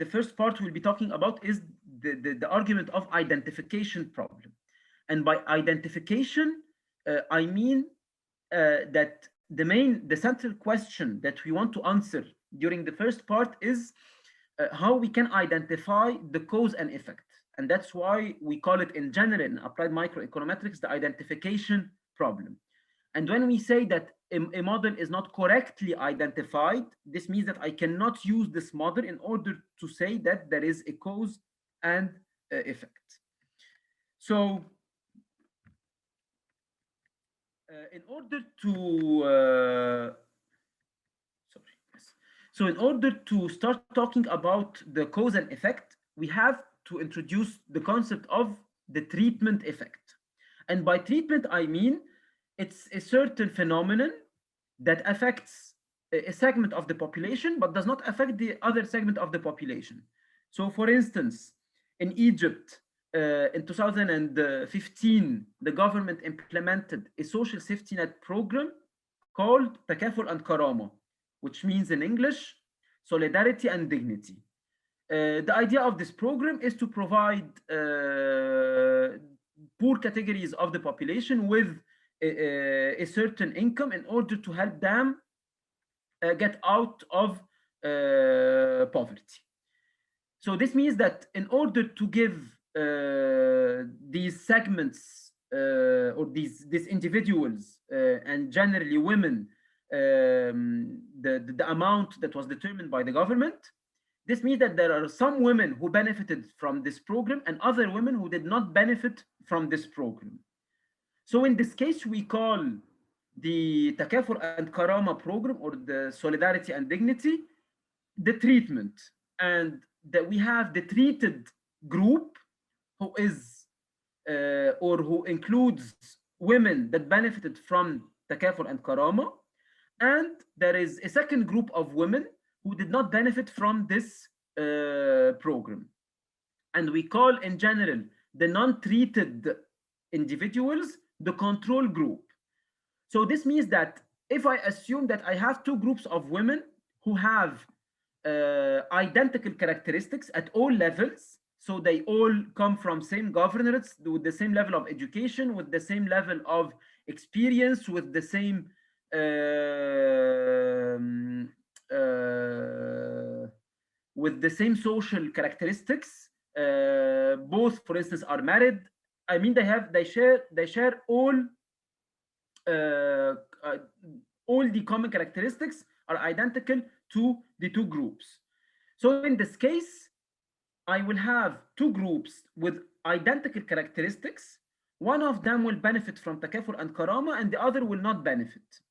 the first part we'll be talking about is the argument of identification problem. And by identification, I mean that the central question that we want to answer during the first part is how we can identify the cause and effect. And that's why we call it in general in applied microeconometrics the identification problem. And when we say that a model is not correctly identified, this means that I cannot use this model in order to say that there is a cause and effect. So in order to sorry, yes. So in order to start talking about the cause and effect, we have to introduce the concept of the treatment effect. And by treatment, I mean it's a certain phenomenon that affects a segment of the population but does not affect the other segment of the population. So for instance, in Egypt, in 2015, the government implemented a social safety net program called Takaful and Karama, which means in English, solidarity and dignity. The idea of this program is to provide poor categories of the population with a certain income in order to help them get out of poverty. So this means that in order to give these segments or these individuals and generally women the amount that was determined by the government, this means that there are some women who benefited from this program and other women who did not benefit from this program. So in this case, we call the Takafur and Karama program or the solidarity and dignity the treatment, and that we have the treated group who is or who includes women that benefited from Takafur and Karama, and there is a second group of women who did not benefit from this program. And we call in general the non-treated individuals the control group. So this means that if I assume that I have two groups of women who have identical characteristics at all levels, so they all come from same governorates with the same level of education, with the same level of experience, with the same social characteristics, both for instance are married. I mean they share all the common characteristics are identical to the two groups. So in this case, I will have two groups with identical characteristics. One of them will benefit from Takaful and Karama and the other will not benefit.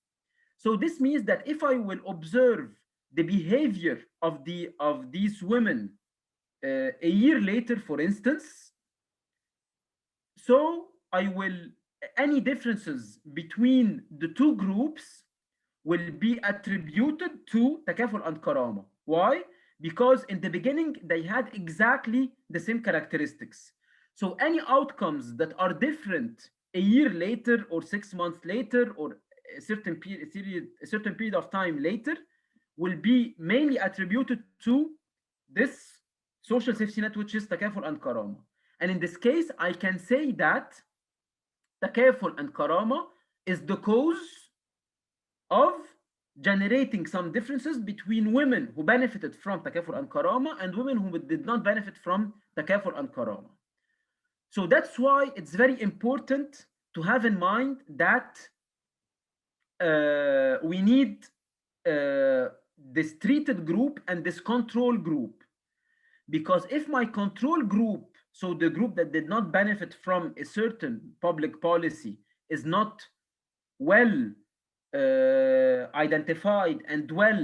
So this means that if I will observe the behavior of these women a year later, for instance, so any differences between the two groups will be attributed to Takaful and Karama. Why? Because in the beginning, they had exactly the same characteristics. So any outcomes that are different a year later or 6 months later or a certain period of time later will be mainly attributed to this social safety net, which is Takaful and Karama. And in this case, I can say that Takaful and Karama is the cause of generating some differences between women who benefited from Takaful and Karama and women who did not benefit from Takaful and Karama. So that's why it's very important to have in mind that we need this treated group and this control group. Because if my control group, so the group that did not benefit from a certain public policy, is not well identified and well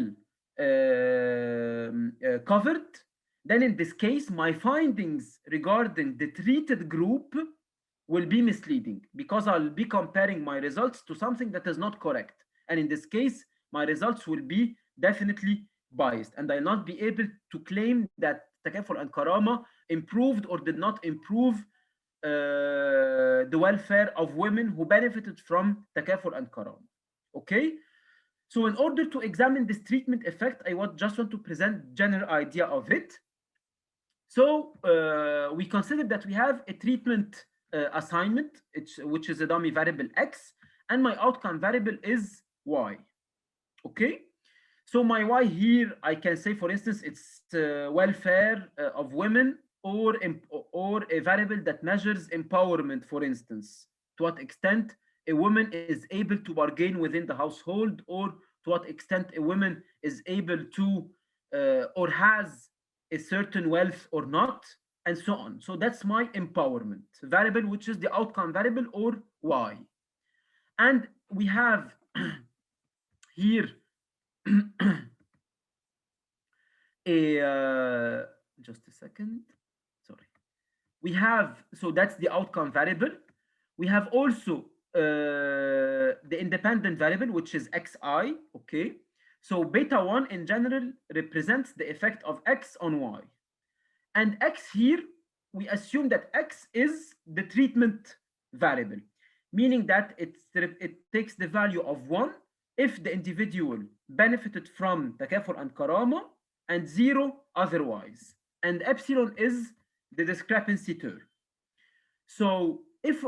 covered, then in this case, my findings regarding the treated group will be misleading because I'll be comparing my results to something that is not correct. And in this case, my results will be definitely biased and I'll not be able to claim that Takaful and Karama improved or did not improve the welfare of women who benefited from Takaful and Karama. Okay, so in order to examine this treatment effect, I just want to present general idea of it. So we consider that we have a treatment assignment, which is a dummy variable x, and my outcome variable is y. Okay. So my y here, I can say, for instance, it's welfare of women, or a variable that measures empowerment, for instance, to what extent a woman is able to bargain within the household, or to what extent a woman is able to or has a certain wealth or not, and so on. So that's my empowerment variable, which is the outcome variable, or y. And we have here a just a second, sorry. We have, so that's the outcome variable. We have also the independent variable, which is xi. Okay, so beta 1 in general represents the effect of x on y, and x here, we assume that x is the treatment variable, meaning that it takes the value of 1 if the individual benefited from takaful and karama, and 0 otherwise, and epsilon is the discrepancy term. So if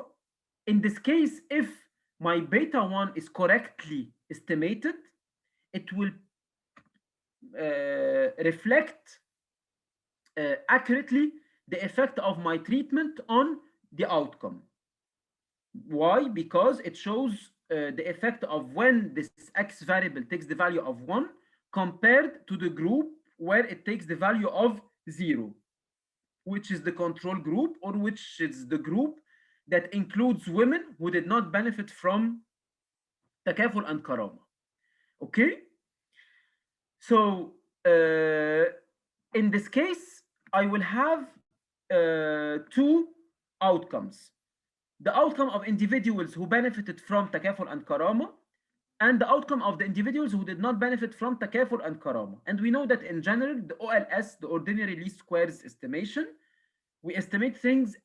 in this case, if my beta 1 is correctly estimated, it will reflect accurately the effect of my treatment on the outcome. Why? Because it shows the effect of when this x variable takes the value of 1 compared to the group where it takes the value of 0, which is the control group, or which is the group that includes women who did not benefit from takaful and karama. Okay? So in this case, I will have two outcomes: the outcome of individuals who benefited from takaful and karama, and the outcome of the individuals who did not benefit from takaful and karama. And we know that in general, the OLS, the ordinary least squares estimation, we estimate things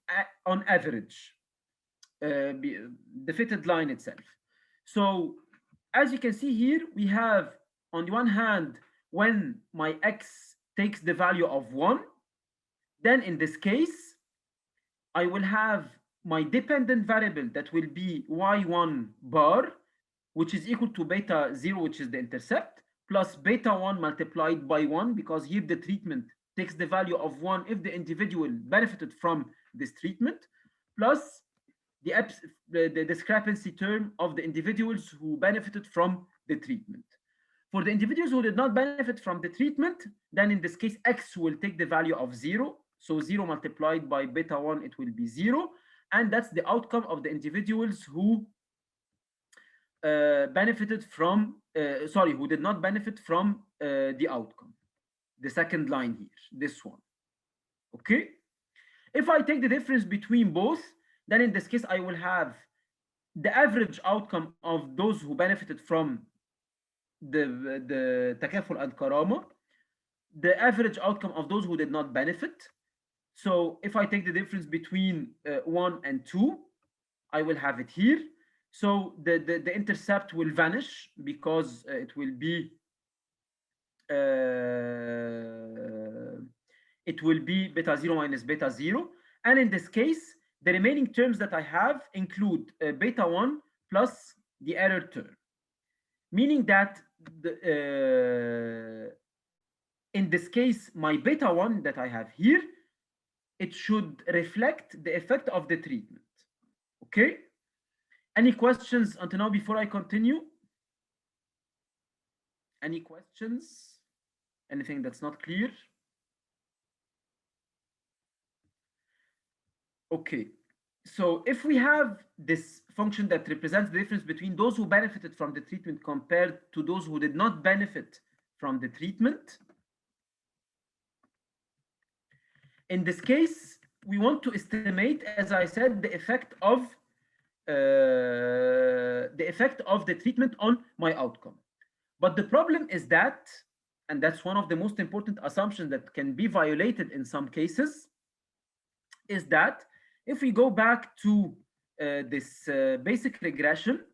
on average, the fitted line itself. So as you can see here, we have on the one hand, when my x takes the value of 1, then in this case, I will have my dependent variable that will be y1 bar, which is equal to beta 0, which is the intercept, plus beta 1 multiplied by 1, because here the treatment takes the value of 1 if the individual benefited from this treatment, plus the discrepancy term of the individuals who benefited from the treatment. For the individuals who did not benefit from the treatment, then in this case, x will take the value of 0. So 0 multiplied by beta 1, it will be 0. And that's the outcome of the individuals who benefited from, who did not benefit from the outcome. The second line here, this one. Okay? If I take the difference between both, then in this case, I will have the average outcome of those who benefited from the takaful and karama, the average outcome of those who did not benefit. So if I take the difference between 1 and 2, I will have it here. So the intercept will vanish, because it will be beta 0 minus beta 0. And in this case, the remaining terms that I have include beta 1 plus the error term, meaning that in this case, my beta 1 that I have here, it should reflect the effect of the treatment. Okay? Any questions until now before I continue? Any questions? Anything that's not clear? Okay, so if we have this function that represents the difference between those who benefited from the treatment compared to those who did not benefit from the treatment, in this case, we want to estimate, as I said, the effect of the treatment on my outcome. But the problem is that, and that's one of the most important assumptions that can be violated in some cases, is that if we go back to this basic regression,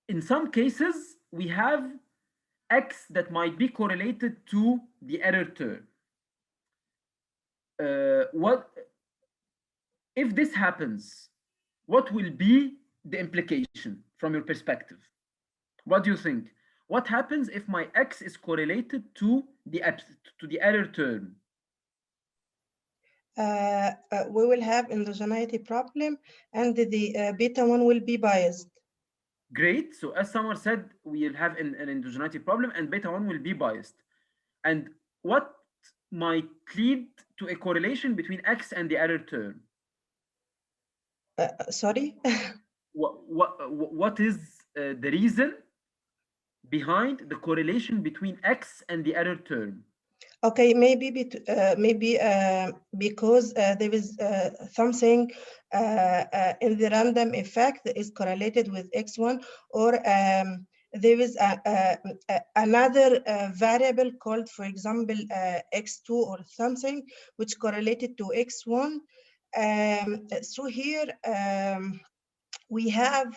in some cases we have x that might be correlated to the error term. What if this happens? What will be the implication from your perspective? What do you think? What happens if my x is correlated to the error term? We will have endogeneity problem, and the beta 1 will be biased. Great. So as Samar said, we'll have an endogeneity problem and beta 1 will be biased. And what might lead to a correlation between x and the error term? Sorry? What is the reason behind the correlation between x and the error term? Okay, maybe because there is something in the random effect that is correlated with x1, or there is another variable called, for example, x2 or something, which correlated to x1. So here we have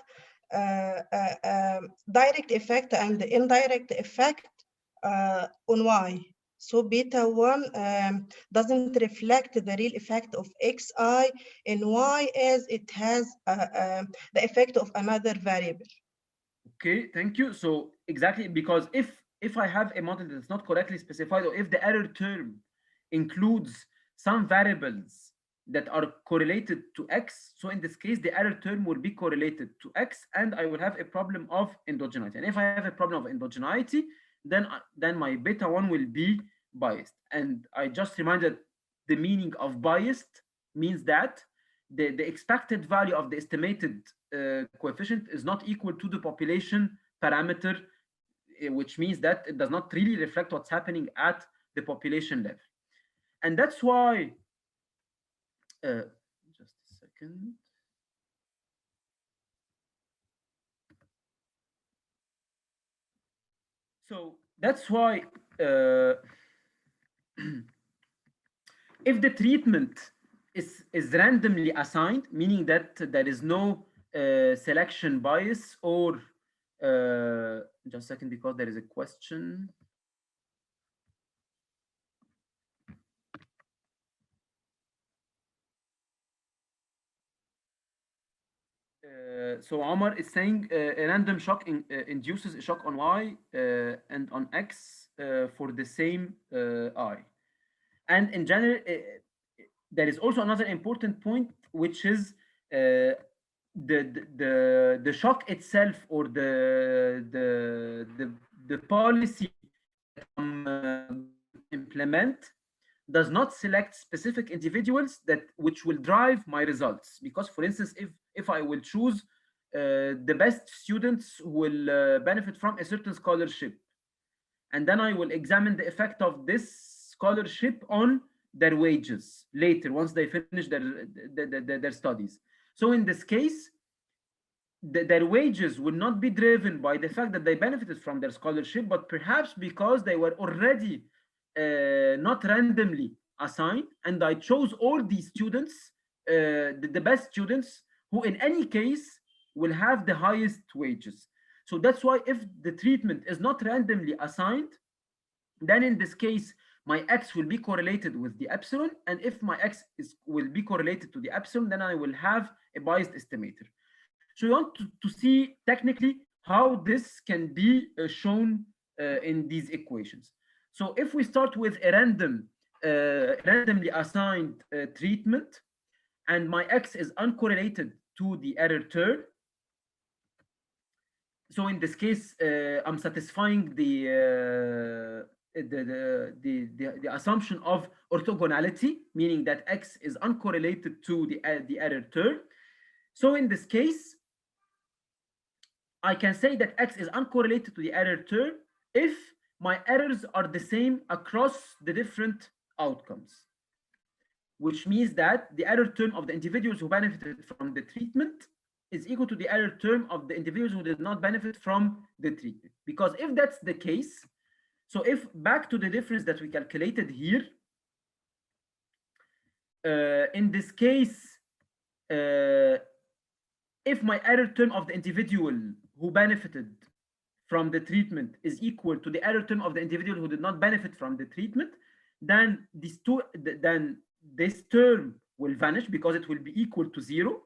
direct effect and indirect effect on y. So beta 1 doesn't reflect the real effect of xi in y, as it has the effect of another variable. Okay, thank you. So exactly, because if I have a model that's not correctly specified, or if the error term includes some variables that are correlated to x, so in this case the error term will be correlated to x, and I will have a problem of endogeneity. And if I have a problem of endogeneity, then my beta 1 will be biased. And I just reminded, the meaning of biased means that the expected value of the estimated coefficient is not equal to the population parameter, which means that it does not really reflect what's happening at the population level. And that's why, just a second. So that's why if the treatment is randomly assigned, meaning that there is no selection bias, or just a second, because there is a question. So Omar is saying a random shock induces a shock on y and on x for the same I. And in general, there is also another important point, which is the shock itself, or the policy implement does not select specific individuals which will drive my results. Because, for instance, if I will choose the best students who will benefit from a certain scholarship, and then I will examine the effect of this scholarship on their wages later, once they finish their studies. So in this case, their wages will not be driven by the fact that they benefited from their scholarship, but perhaps because they were already not randomly assigned, and I chose all these students, the best students, who in any case will have the highest wages. So that's why if the treatment is not randomly assigned, then in this case, my x will be correlated with the epsilon, and if my x will be correlated to the epsilon, then I will have a biased estimator. So you want to see technically how this can be shown in these equations. So if we start with a randomly assigned treatment, and my x is uncorrelated to the error term, so in this case, I'm satisfying the assumption of orthogonality, meaning that x is uncorrelated to the error term. So in this case, I can say that x is uncorrelated to the error term if my errors are the same across the different outcomes, which means that the error term of the individuals who benefited from the treatment is equal to the error term of the individuals who did not benefit from the treatment. Because if that's the case, so if back to the difference that we calculated here, in this case, if my error term of the individual who benefited from the treatment is equal to the error term of the individual who did not benefit from the treatment, then this term will vanish because it will be equal to 0.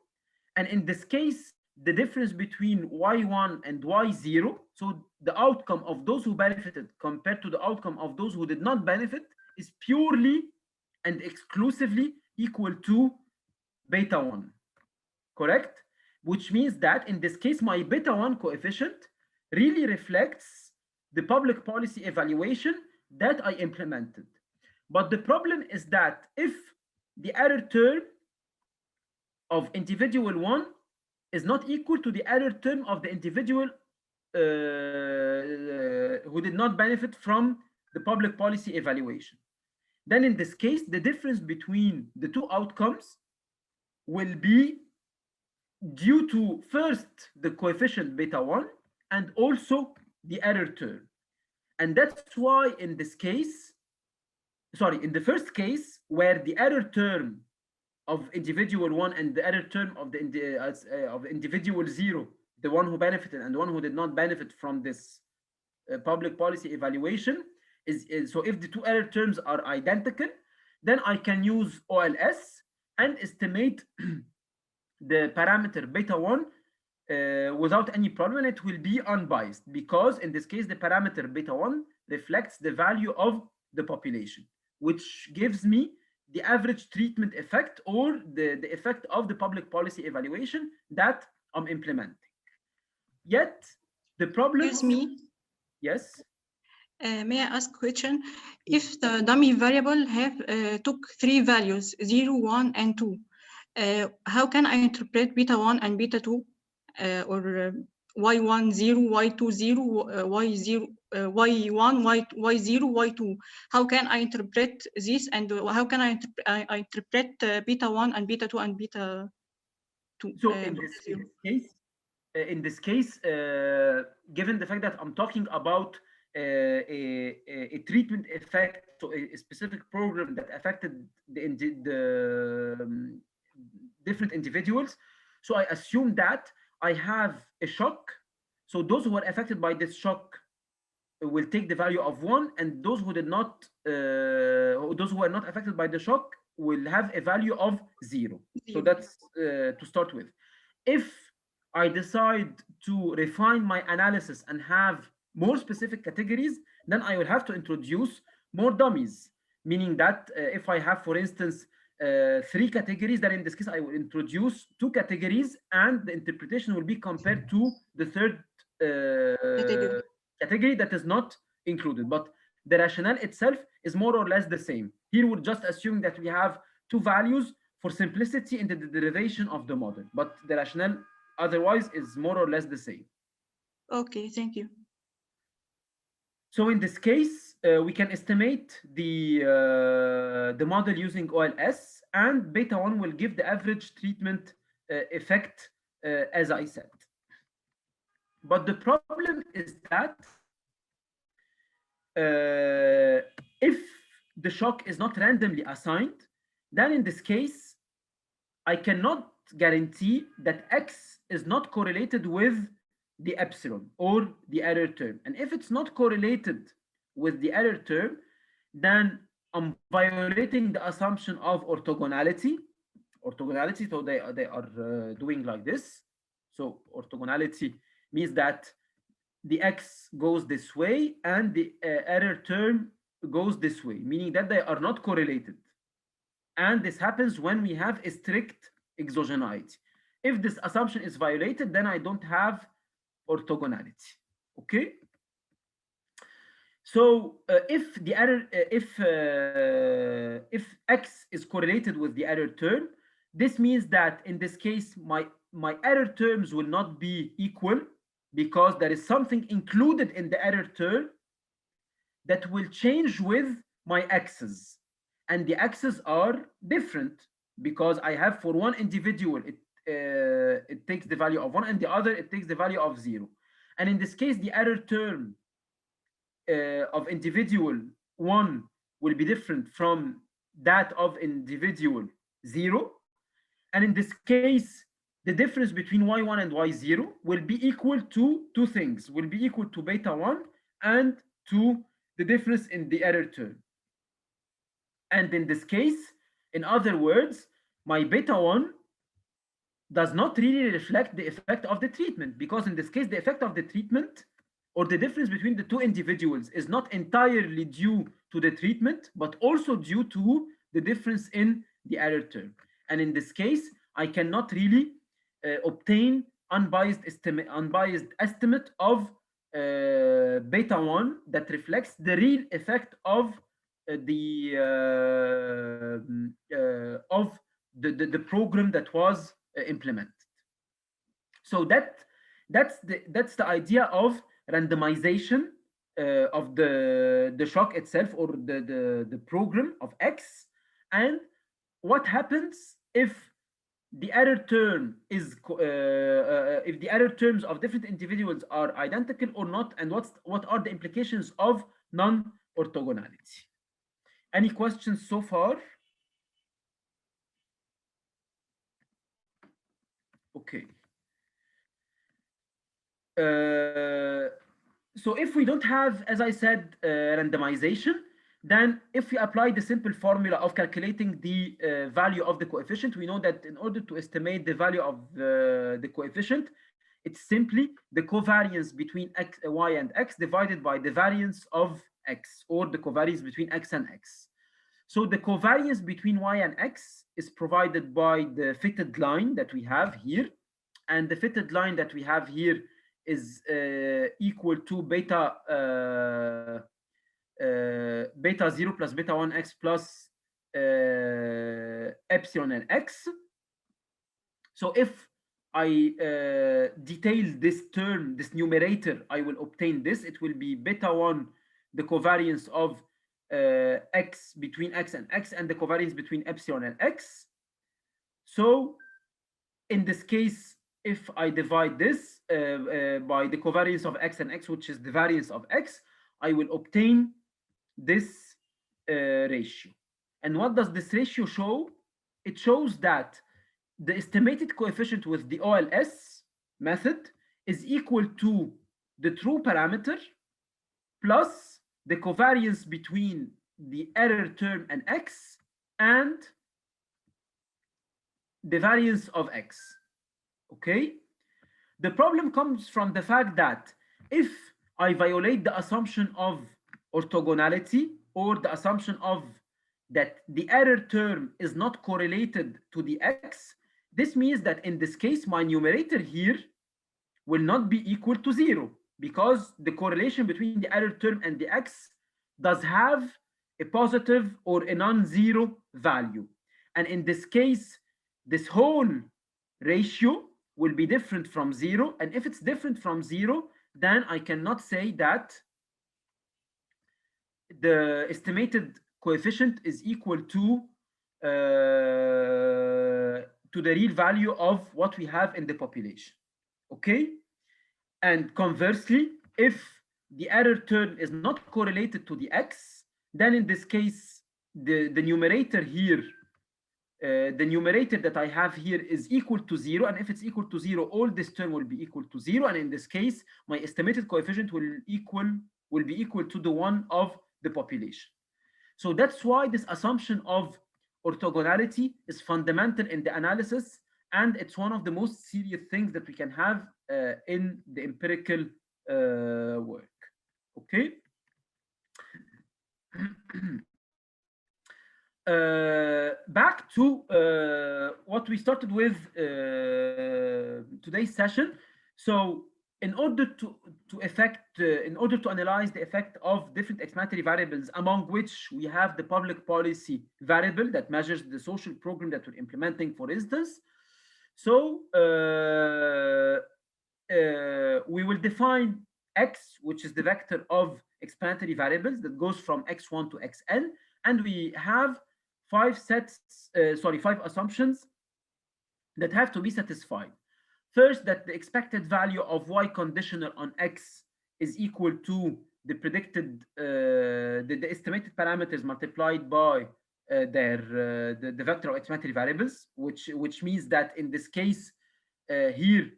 And in this case, the difference between y1 and y0, so the outcome of those who benefited compared to the outcome of those who did not benefit, is purely and exclusively equal to beta 1, correct? Which means that in this case, my beta 1 coefficient really reflects the public policy evaluation that I implemented. But the problem is that if the error term of individual 1 is not equal to the error term of the individual who did not benefit from the public policy evaluation, then in this case, the difference between the two outcomes will be due to first the coefficient beta 1 and also the error term. And that's why in this case, in the first case, where the error term of individual 1 and the error term of the individual 0, the one who benefited and the one who did not benefit from this public policy evaluation, so if the two error terms are identical, then I can use OLS and estimate the parameter beta 1 without any problem, and it will be unbiased, because in this case the parameter beta 1 reflects the value of the population, which gives me the average treatment effect, or the effect of the public policy evaluation that I'm implementing. Yet the problem... Excuse me. Yes? May I ask a question? If the dummy variable have took 3 values, 0, 1, and 2, how can I interpret beta 1 and beta 2, or y1 0, y2 0, y0 y1 y0 y2? How can I interpret this, and how can I interpret beta 1 and beta 2 and beta 2? So in this case, given the fact that I'm talking about a treatment effect, so a specific program that affected the different individuals, so I assume that I have a shock. So those who were affected by this shock will take the value of 1, and those who did not, those who were not affected by the shock will have a value of 0. So that's to start with. If I decide to refine my analysis and have more specific categories, then I will have to introduce more dummies, meaning that if I have, for instance, 3 categories, then in this case I will introduce 2 categories, and the interpretation will be compared to the third category that is not included. But the rationale itself is more or less the same. Here we're just assuming that we have 2 values for simplicity in the derivation of the model, but the rationale otherwise is more or less the same. Okay, thank you. So in this case, we can estimate the model using OLS, and beta 1 will give the average treatment effect, as I said. But the problem is that if the shock is not randomly assigned, then in this case, I cannot guarantee that X is not correlated with the epsilon or the error term. And if it's not correlated with the error term, then I'm violating the assumption of orthogonality. So they are doing like this. So orthogonality means that the X goes this way and the error term goes this way, meaning that they are not correlated. And this happens when we have a strict exogeneity. If this assumption is violated, then I don't have orthogonality. Okay. So if the error, if X is correlated with the error term, this means that in this case my error terms will not be equal, because there is something included in the error term that will change with my X's, and the X's are different, because I have for one individual it takes the value of 1, and the other it takes the value of 0. And in this case, the error term of individual 1 will be different from that of individual 0. And in this case, the difference between y1 and y0 will be equal to two things, will be equal to beta 1 and to the difference in the error term. And in this case, in other words, my beta 1 does not really reflect the effect of the treatment, because in this case, the effect of the treatment or the difference between the two individuals is not entirely due to the treatment, but also due to the difference in the error term. And in this case, I cannot really obtain unbiased estimate of beta 1 that reflects the real effect of the program that was implemented. So that's the idea of randomization of the shock itself, or the program of X, and what happens if the error term is if the error terms of different individuals are identical or not, and what are the implications of non-orthogonality. Any questions so far? Okay. So if we don't have, as I said, randomization, then if we apply the simple formula of calculating the value of the coefficient, we know that in order to estimate the value of the coefficient, it's simply the covariance between x, y and x divided by the variance of x, or the covariance between x and x. So the covariance between y and x is provided by the fitted line that we have here. And the fitted line that we have here is equal to beta beta 0 plus beta 1x plus epsilon and x. So if I detail this term, this numerator, I will obtain this. It will be beta 1, the covariance of x between x, and the covariance between epsilon and x. So in this case, if I divide this by the covariance of x and x, which is the variance of x, I will obtain this ratio. And what does this ratio show? It shows that the estimated coefficient with the OLS method is equal to the true parameter plus the covariance between the error term and x and the variance of x. Okay? The problem comes from the fact that if I violate the assumption of orthogonality, or the assumption of that the error term is not correlated to the x, this means that in this case, my numerator here will not be equal to 0, because the correlation between the error term and the x does have a positive or a non-zero value. And in this case, this whole ratio will be different from 0. And if it's different from 0, then I cannot say that the estimated coefficient is equal to the real value of what we have in the population. Okay? And conversely, if the error term is not correlated to the x, then in this case, the numerator here, the numerator that I have here is equal to 0. And if it's equal to 0, all this term will be equal to 0. And in this case, my estimated coefficient will be equal to the one of the population. So that's why this assumption of orthogonality is fundamental in the analysis, and it's one of the most serious things that we can have in the empirical work. Okay. Back to what we started with today's session. So in order to analyze the effect of different explanatory variables, among which we have the public policy variable that measures the social program that we're implementing, for instance. So we will define x, which is the vector of explanatory variables that goes from x1 to xn, and we have five assumptions that have to be satisfied. First, that the expected value of y conditional on x is equal to the predicted, the estimated parameters multiplied by the vector of explanatory variables, which means that in this case, here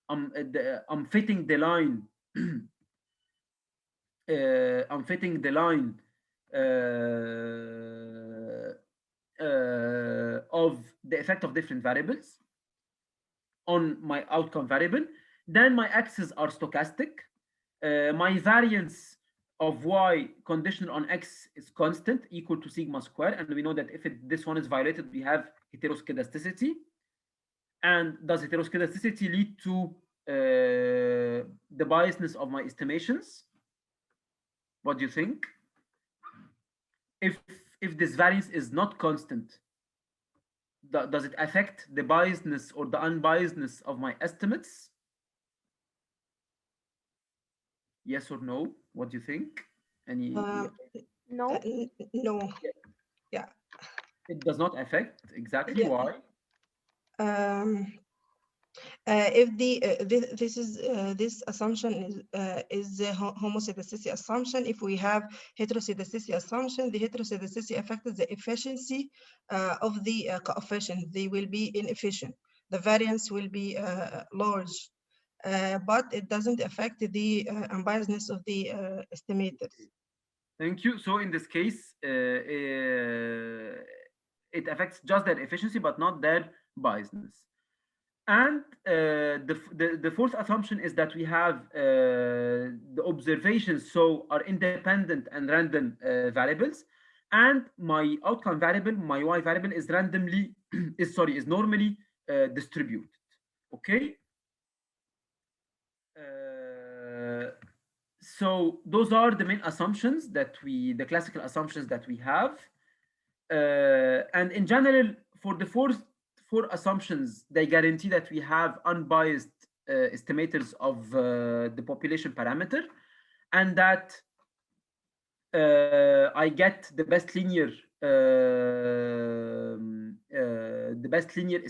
I'm fitting the line. I'm fitting the line of the effect of different variables on my outcome variable. Then my x's are stochastic. My variance of y conditional on x is constant, equal to sigma square. And we know that if this one is violated, we have heteroscedasticity. And does heteroscedasticity lead to the biasness of my estimations? What do you think? If this variance is not constant, does it affect the biasness or the unbiasedness of my estimates? Yes or no? What do you think? Any? No. No. Yeah. It does not affect. Exactly. Yeah. Why? If this assumption is the homoscedasticity assumption, if we have heteroscedasticity assumption, the heteroscedasticity affects the efficiency of the coefficient. They will be inefficient. The variance will be large, but it doesn't affect the unbiasedness of the estimators. Thank you. So in this case, it affects just their efficiency, but not their biasness. And the fourth assumption is that we have the observations, so are independent and random variables, and my outcome variable, my y variable, is randomly is normally distributed. Okay. So those are the main assumptions that the classical assumptions that we have, and in general, for the four assumptions, they guarantee that we have unbiased estimators of the population parameter, and that I get the best linear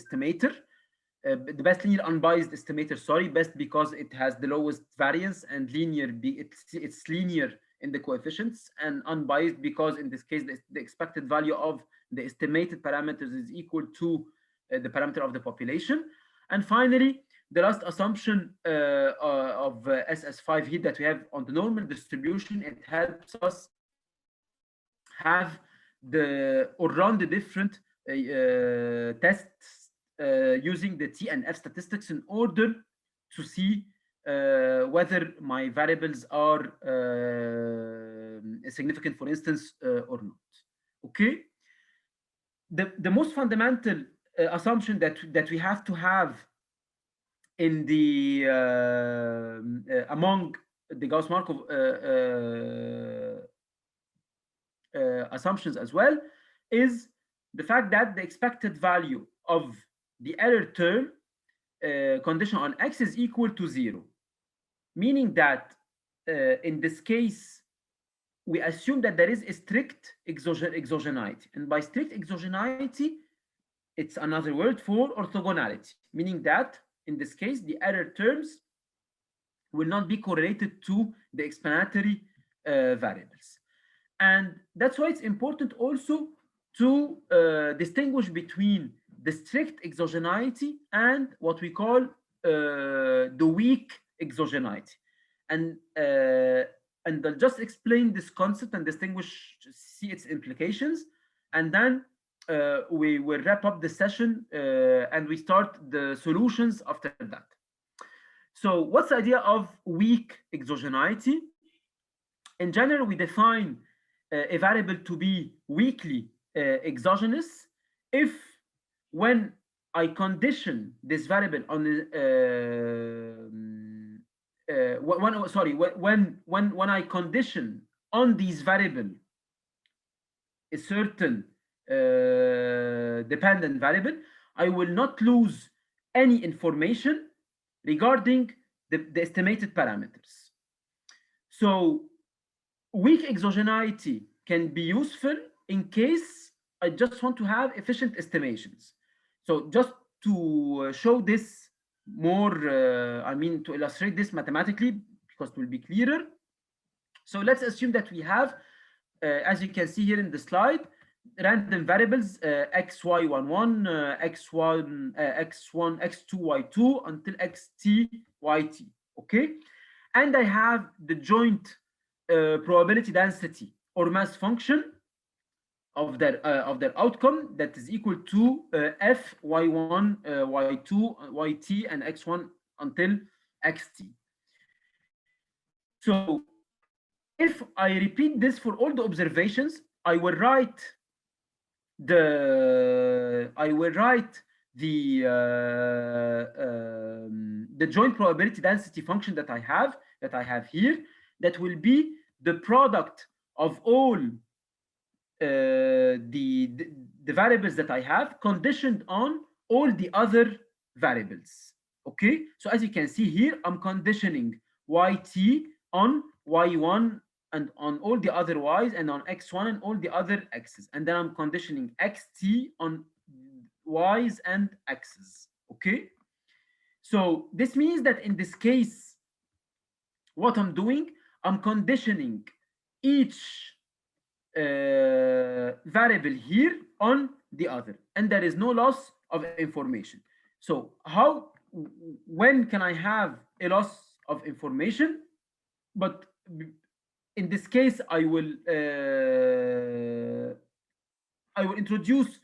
estimator, the best linear unbiased estimator. Sorry, best because it has the lowest variance, and linear it's linear in the coefficients, and unbiased because in this case the expected value of the estimated parameters is equal to the parameter of the population. And finally, the last assumption of SS5 here that we have on the normal distribution, it helps us have or run the different tests using the T and F statistics in order to see whether my variables are significant, for instance, or not. Okay. The most fundamental assumption that we have to have in the among the Gauss-Markov assumptions as well is the fact that the expected value of the error term condition on x is equal to 0, meaning that in this case we assume that there is a strict exogeneity, and by strict exogeneity it's another word for orthogonality, meaning that in this case the error terms will not be correlated to the explanatory variables. And that's why it's important also to distinguish between the strict exogeneity and what we call the weak exogeneity. And I'll just explain this concept and distinguish, see its implications, and then we will wrap up the session and we start the solutions after that. So what's the idea of weak exogeneity? In general, we define a variable to be weakly exogenous if when I condition this variable on when I condition on these variable a certain dependent variable, I will not lose any information regarding the estimated parameters. So weak exogeneity can be useful in case I just want to have efficient estimations. So just to show this more, to illustrate this mathematically, because it will be clearer. So let's assume that we have, as you can see here in the slide, random variables xy11, x1, x1, x2, y2 until xt, yt. Okay, and I have the joint probability density or mass function of their outcome that is equal to f y1, y2, yt, and x1 until xt. So if I repeat this for all the observations, I will write the joint probability density function that I have here, that will be the product of all the variables that I have conditioned on all the other variables. Okay, so as you can see here, I'm conditioning yt on y1 and on all the other y's, and on x1 and all the other x's, and then I'm conditioning xt on y's and x's. Okay, so this means that in this case, what I'm doing, I'm conditioning each variable here on the other, and there is no loss of information. So when can I have a loss of information? But in this case, I will introduce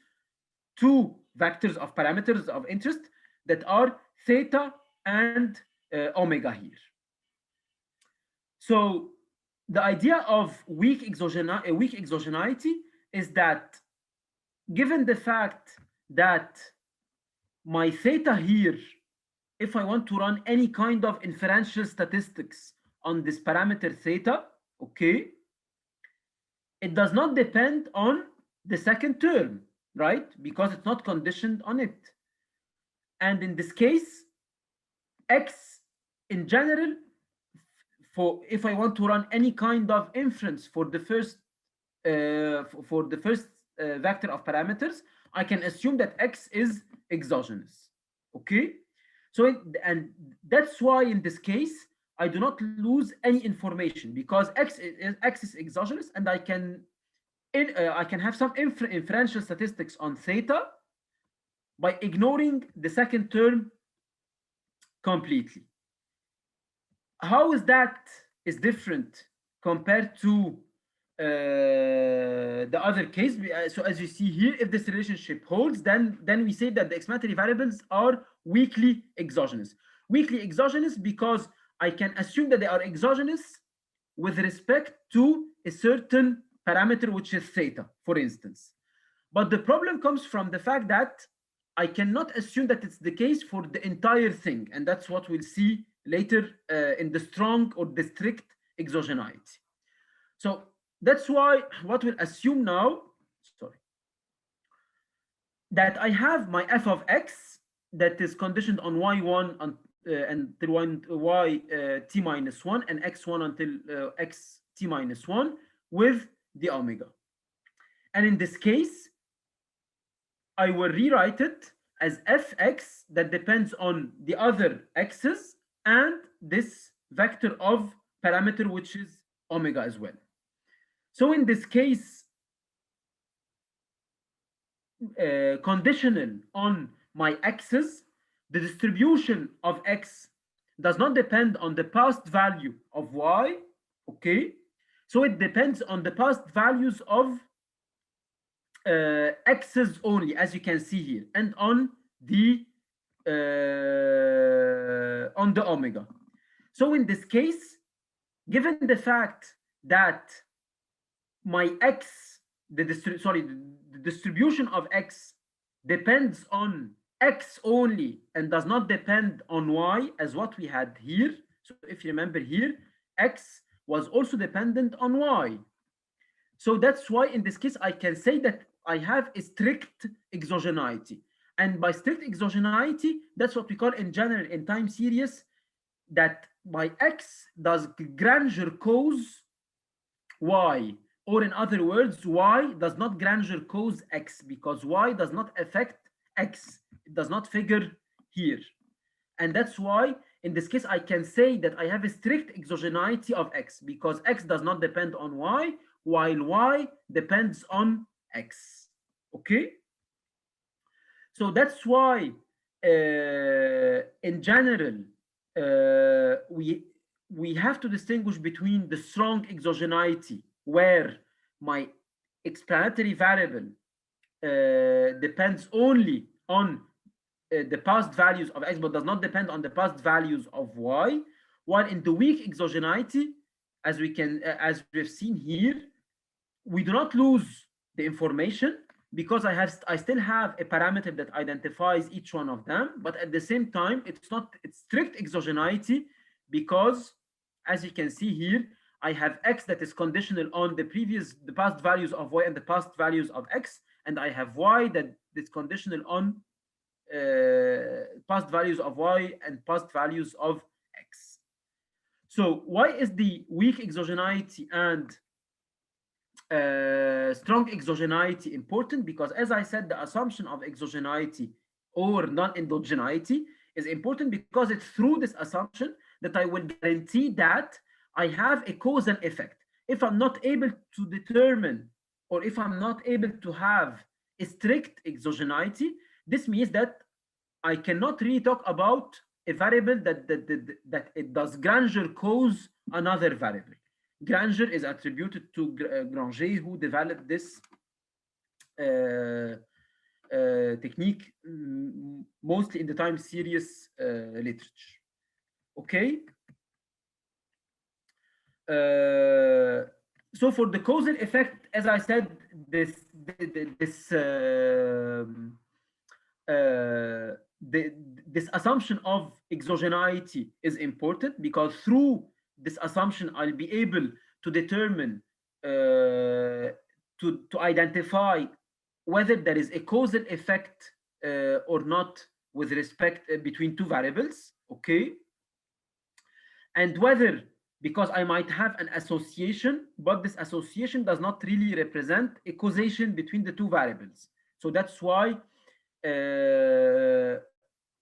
two vectors of parameters of interest that are theta and omega here. So the idea of weak exogeneity is that, given the fact that my theta here, if I want to run any kind of inferential statistics on this parameter theta, okay, it does not depend on the second term, right? Because it's not conditioned on it. And in this case, x in general, if I want to run any kind of inference for the first vector of parameters, I can assume that x is exogenous. Okay, so and that's why in this case I do not lose any information, because x is exogenous, and I can have some inferential statistics on theta by ignoring the second term completely. How is that different compared to the other case? So as you see here, if this relationship holds, then we say that the explanatory variables are weakly exogenous. Weakly exogenous because I can assume that they are exogenous with respect to a certain parameter, which is theta, for instance. But the problem comes from the fact that I cannot assume that it's the case for the entire thing, and that's what we'll see later in the strong or the strict exogeneity. So that's why what we'll assume now, that I have my f of x that is conditioned on y1 until t minus 1 and x1 until x t minus 1 with the omega. And in this case, I will rewrite it as fx that depends on the other x's and this vector of parameter, which is omega as well. So in this case, conditional on my x's, the distribution of x does not depend on the past value of y, okay? So it depends on the past values of x's only, as you can see here, and on the omega. So in this case, given the fact that my x, the distribution of x depends on x only and does not depend on y, as what we had here. So if you remember here, x was also dependent on y. So that's why in this case I can say that I have a strict exogeneity. And by strict exogeneity, that's what we call in general in time series, that my x does grandeur cause y, or in other words, y does not grandeur cause x, because y does not affect x. It does not figure here. And that's why in this case I can say that I have a strict exogeneity of x, because x does not depend on y, while y depends on x. Okay, so that's why in general we have to distinguish between the strong exogeneity, where my explanatory variable depends only on the past values of x but does not depend on the past values of y, while in the weak exogeneity, as we've seen here, we do not lose the information because I still have a parameter that identifies each one of them, but at the same time it's strict exogeneity, because as you can see here, I have x that is conditional on the past values of y and the past values of x, and I have y that is conditional on past values of y and past values of x. So why is the weak exogeneity and strong exogeneity important? Because as I said, the assumption of exogeneity or non-endogeneity is important, because it's through this assumption that I will guarantee that I have a causal effect. If I'm not able to determine, or if I'm not able to have a strict exogeneity, this means that I cannot really talk about a variable that it does grandeur cause another variable. Grandeur is attributed to Granger, who developed this technique mostly in the time series literature. Okay. So for the causal effect, as I said, this assumption of exogeneity is important, because through this assumption I'll be able to determine to identify whether there is a causal effect or not with respect between two variables. Okay, and whether, because I might have an association, but this association does not really represent a causation between the two variables. So that's why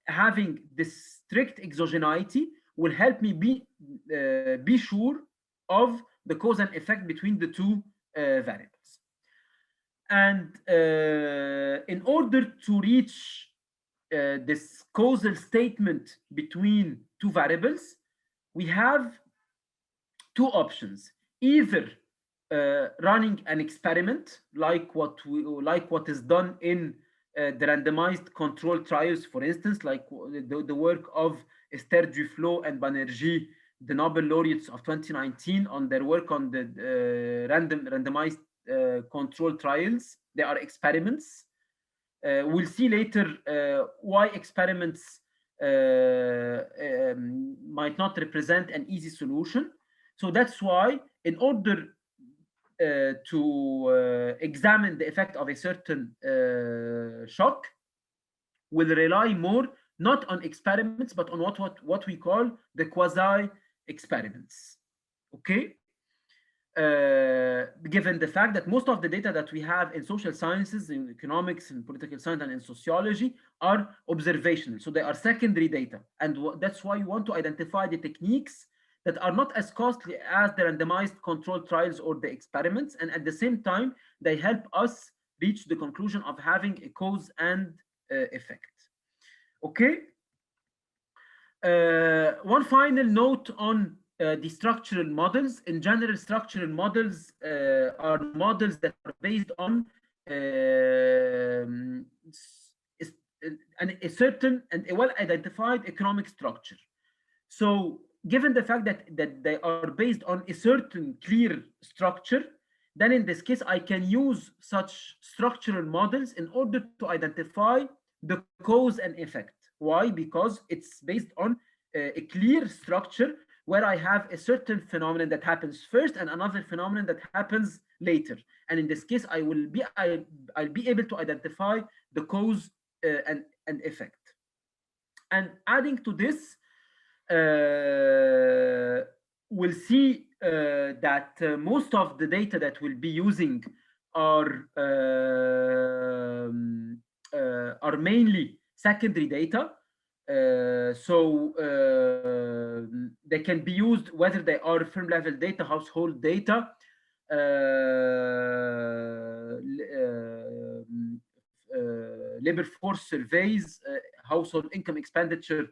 having this strict exogeneity will help me be sure of the cause and effect between the two variables. And in order to reach this causal statement between two variables, we have two options: either running an experiment like what is done in the randomized control trials, for instance, like the work of Esther Duflo and Banerjee, the Nobel laureates of 2019, on their work on the randomized control trials. They are experiments. We'll see later why experiments might not represent an easy solution. So that's why, in order to examine the effect of a certain shock, will rely more not on experiments but on what we call the quasi experiments. Okay, given the fact that most of the data that we have in social sciences, in economics, in political science, and in sociology are observational, so they are secondary data, and that's why you want to identify the techniques that are not as costly as the randomized control trials or the experiments, and at the same time they help us reach the conclusion of having a cause and effect. Okay, one final note on the structural models. In general, structural models are models that are based on a certain and a well-identified economic structure. So given the fact that they are based on a certain clear structure, then in this case I can use such structural models in order to identify the cause and effect. Why? Because it's based on a clear structure where I have a certain phenomenon that happens first and another phenomenon that happens later. And in this case, I'll be able to identify the cause and effect. And adding to this, we'll see that most of the data that we'll be using are mainly secondary data. So they can be used whether they are firm level data, household data, labor force surveys, household income expenditure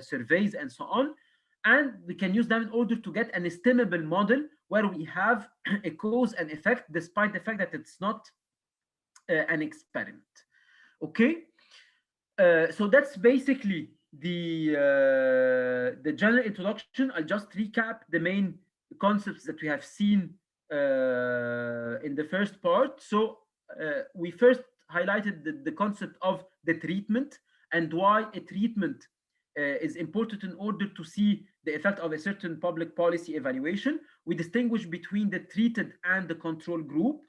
surveys, and so on. And we can use them in order to get an estimable model where we have a cause and effect, despite the fact that it's not an experiment. Okay, so that's basically the general introduction. I'll just recap the main concepts that we have seen in the first part. So we first highlighted the concept of the treatment and why a treatment is important in order to see the effect of a certain public policy evaluation. We distinguish between the treated and the control group.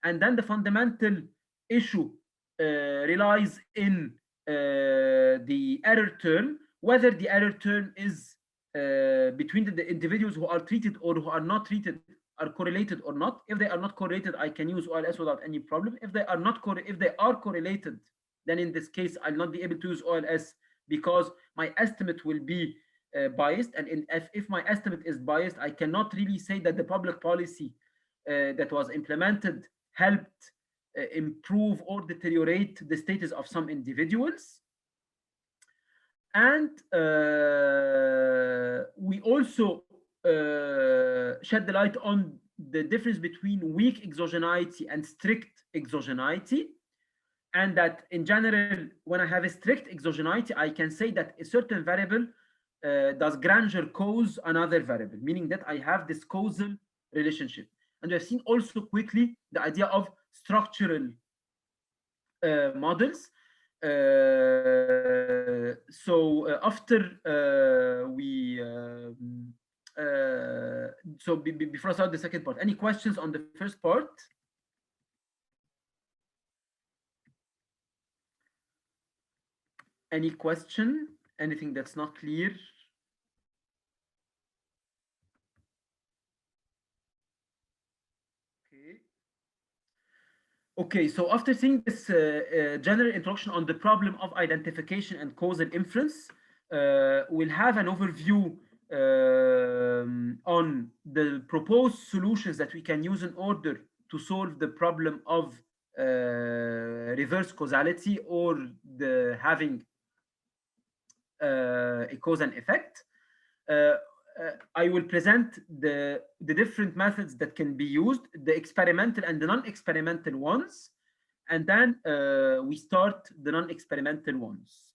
And then the fundamental issue relies in the error term, whether the error term is between the individuals who are treated or who are not treated are correlated or not. If they are not correlated, I can use OLS without any problem. If they are not if they are correlated, then in this case I'll not be able to use OLS because my estimate will be biased. And if my estimate is biased, I cannot really say that the public policy that was implemented helped improve or deteriorate the status of some individuals. And we also shed the light on the difference between weak exogeneity and strict exogeneity. And that in general, when I have a strict exogeneity, I can say that a certain variable does grandeur cause another variable, meaning that I have this causal relationship. And we have seen also quickly the idea of structural models. After we before I start the second part, any questions on the first part? Any question? Anything that's not clear? Okay, so after seeing this general introduction on the problem of identification and causal inference, we'll have an overview on the proposed solutions that we can use in order to solve the problem of reverse causality or the having a cause and effect. I will present the different methods that can be used, the experimental and the non-experimental ones, and then we start the non-experimental ones.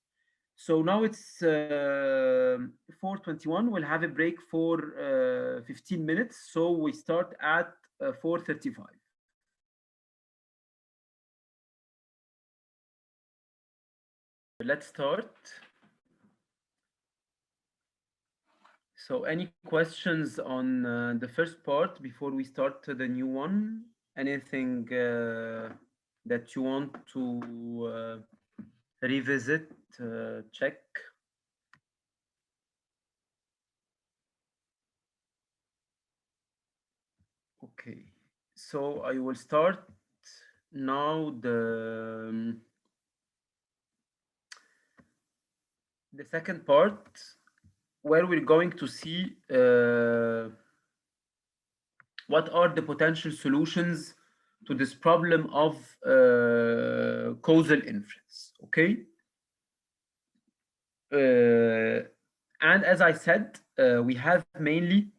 So now it's 4:21. We'll have a break for 15 minutes. So we start at 4:35. Let's start. So any questions on the first part before we start the new one? Anything that you want to revisit, check? Okay, so I will start now the second part, where we're going to see what are the potential solutions to this problem of causal inference. Okay, and as I said, we have mainly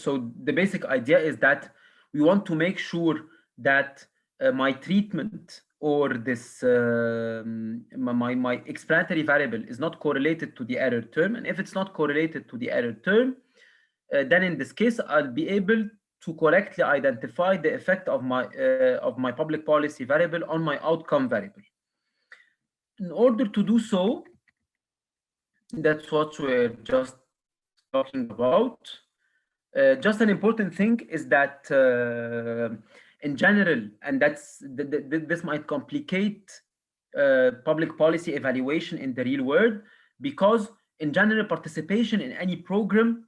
so the basic idea is that we want to make sure that my treatment or this my explanatory variable is not correlated to the error term. And if it's not correlated to the error term, then in this case I'll be able to correctly identify the effect of my public policy variable on my outcome variable. In order to do so, that's what we're just talking about. Just an important thing is that in general, and this might complicate public policy evaluation in the real world, because in general, participation in any program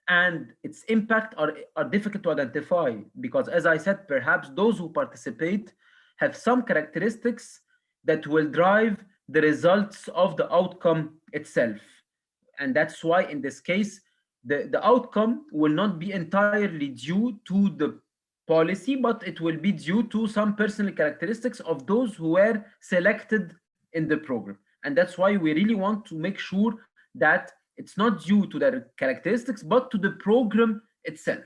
and its impact are difficult to identify, because as I said, perhaps those who participate have some characteristics that will drive the results of the outcome itself. And that's why in this case, the outcome will not be entirely due to the policy, but it will be due to some personal characteristics of those who were selected in the program. And that's why we really want to make sure that it's not due to their characteristics, but to the program itself.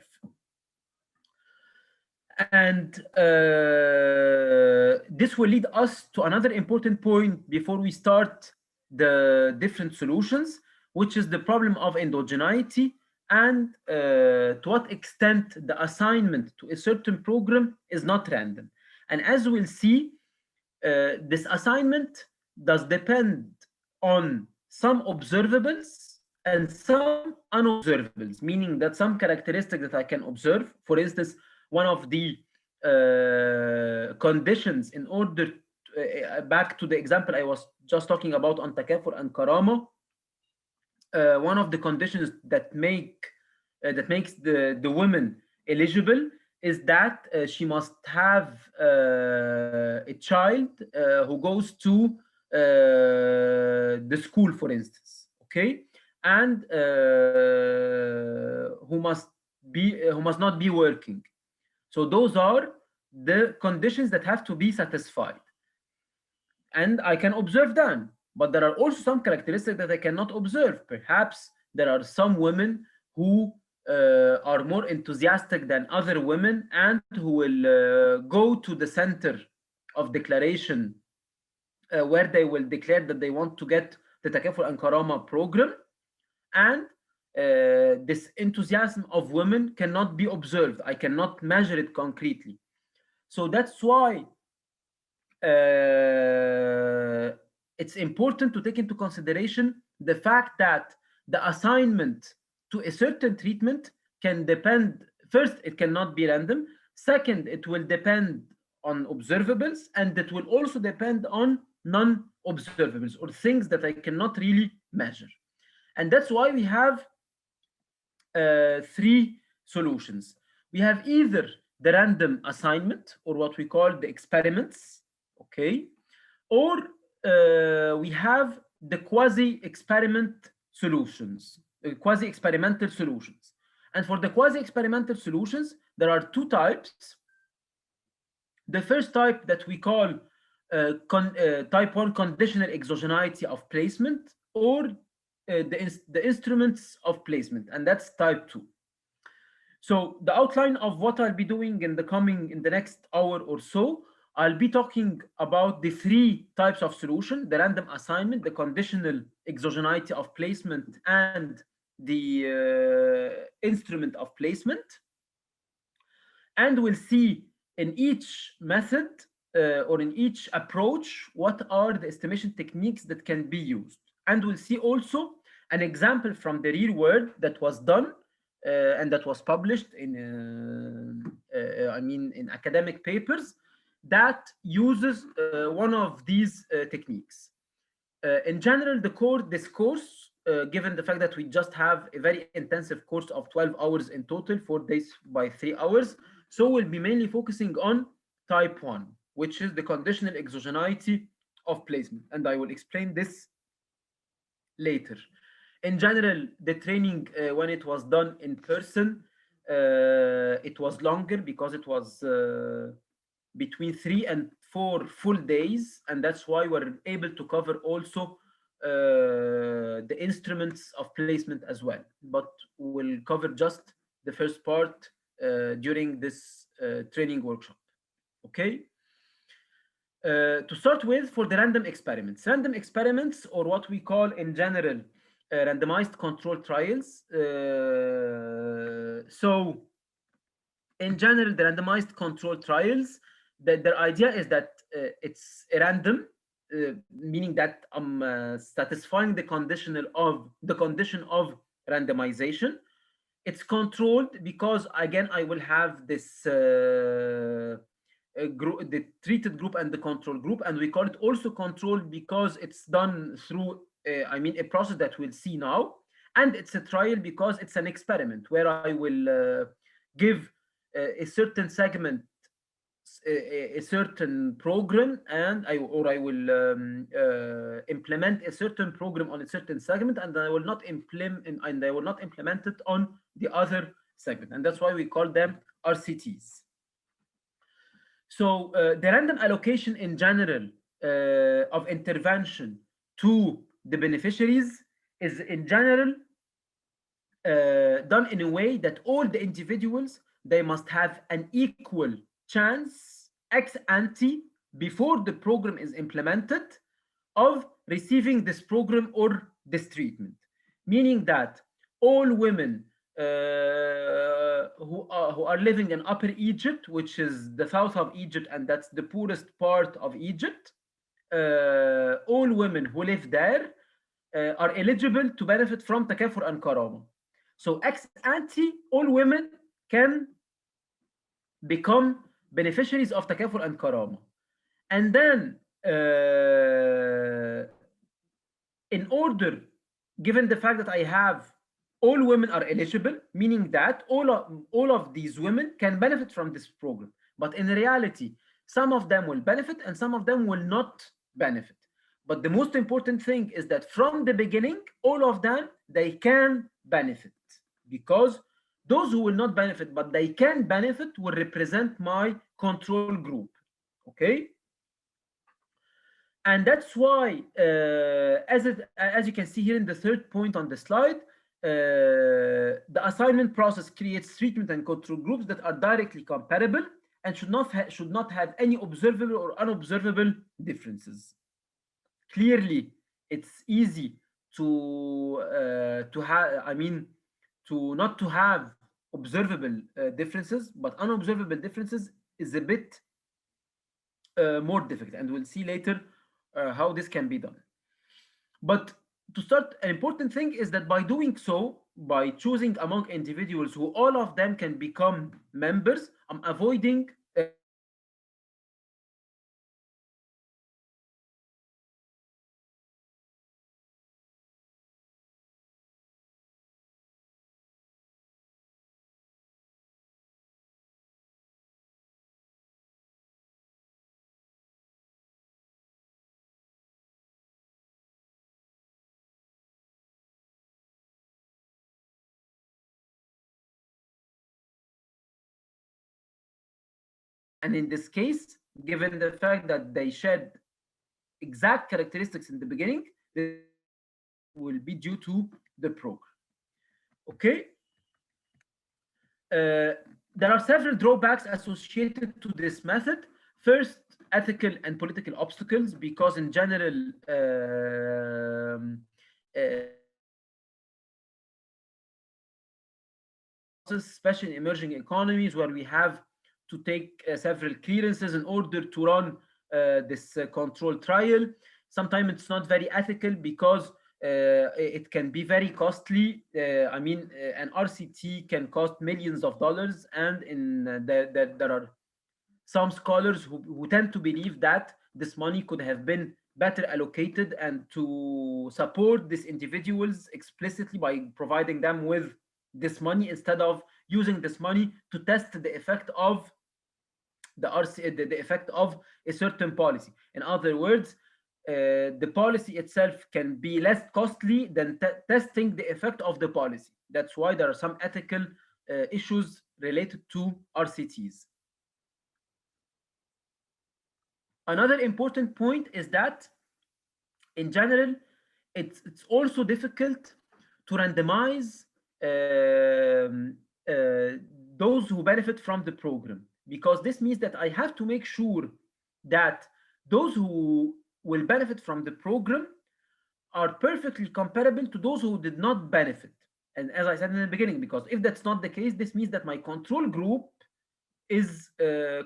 And this will lead us to another important point before we start the different solutions, which is the problem of endogeneity and to what extent the assignment to a certain program is not random. And as we'll see, this assignment does depend on some observables and some unobservables, meaning that some characteristics that I can observe, for instance, one of the conditions in order to, back to the example I was just talking about on takafur and karama, one of the conditions that makes the woman eligible is that she must have a child who goes to the school, for instance, okay, and who must not be working. So those are the conditions that have to be satisfied, and I can observe them. But there are also some characteristics that I cannot observe. Perhaps there are some women who are more enthusiastic than other women and who will go to the center of declaration where they will declare that they want to get the Takaful and Karama program. And this enthusiasm of women cannot be observed. I cannot measure it concretely. So that's why it's important to take into consideration the fact that the assignment to a certain treatment can depend, first, it cannot be random. Second, it will depend on observables, and it will also depend on non-observables or things that I cannot really measure. And that's why we have three solutions. We have either the random assignment, or what we call the experiments, okay, or we have the quasi-experimental solutions. And for the quasi-experimental solutions, there are two types. The first type that we call type 1 conditional exogeneity of placement, or the instruments of placement, and that's type 2. So the outline of what I'll be doing in the next hour or so, I'll be talking about the three types of solution: the random assignment, the conditional exogeneity of placement, and the instrument of placement. And we'll see in each method or in each approach what are the estimation techniques that can be used. And we'll see also an example from the real world that was done and that was published in in academic papers that uses one of these techniques. In general, this course, given the fact that we just have a very intensive course of 12 hours in total, 4 days by 3 hours, so we'll be mainly focusing on type 1, which is the conditional exogeneity of placement, and I will explain this later. In general, the training, when it was done in person, it was longer because it was between 3 and 4 full days, and that's why we're able to cover also the instruments of placement as well. But we'll cover just the first part during this training workshop. Okay. To start with, for the random experiments, or what we call in general randomized control trials. So in general, the randomized control trials, their idea is that it's random, meaning that I'm satisfying the condition of randomization. It's controlled because, again, I will have this group, the treated group and the control group, and we call it also controlled because it's done through a process that we'll see now. And it's a trial because it's an experiment where I will give a certain segment a certain program, and I will implement a certain program on a certain segment, and I will not implement it on the other segment, and that's why we call them RCTs. So the random allocation in general of intervention to the beneficiaries is in general done in a way that all the individuals, they must have an equal chance ex ante before the program is implemented of receiving this program or this treatment, meaning that all women who are living in Upper Egypt, which is the south of Egypt, and that's the poorest part of Egypt, all women who live there are eligible to benefit from Takafur and Karama. So ex ante, all women can become beneficiaries of Takafur and Karama. And then, in order, given the fact that I have all women are eligible, meaning that all of these women can benefit from this program. But in reality, some of them will benefit and some of them will not benefit. But the most important thing is that from the beginning, all of them, they can benefit, because those who will not benefit but they can benefit will represent my control group. Okay? And that's why, as you can see here in the third point on the slide, the assignment process creates treatment and control groups that are directly comparable and should not have any observable or unobservable differences. Clearly, it's easy to not to have observable differences, but unobservable differences is a bit more difficult, and we'll see later how this can be done. But to start, an important thing is that by doing so, by choosing among individuals who all of them can become members, I'm avoiding and in this case, given the fact that they shared exact characteristics in the beginning, this will be due to the program. Okay? There are several drawbacks associated to this method. First, ethical and political obstacles, because in general, especially in emerging economies where we have to take several clearances in order to run this control trial. Sometimes it's not very ethical because it can be very costly. An RCT can cost millions of dollars, and there are some scholars who tend to believe that this money could have been better allocated and to support these individuals explicitly by providing them with this money instead of using this money to test the effect of the effect of a certain policy. In other words, the policy itself can be less costly than testing the effect of the policy. That's why there are some ethical issues related to RCTs. Another important point is that, in general, it's also difficult to randomize those who benefit from the program, because this means that I have to make sure that those who will benefit from the program are perfectly comparable to those who did not benefit. And as I said in the beginning, because if that's not the case, this means that my control group is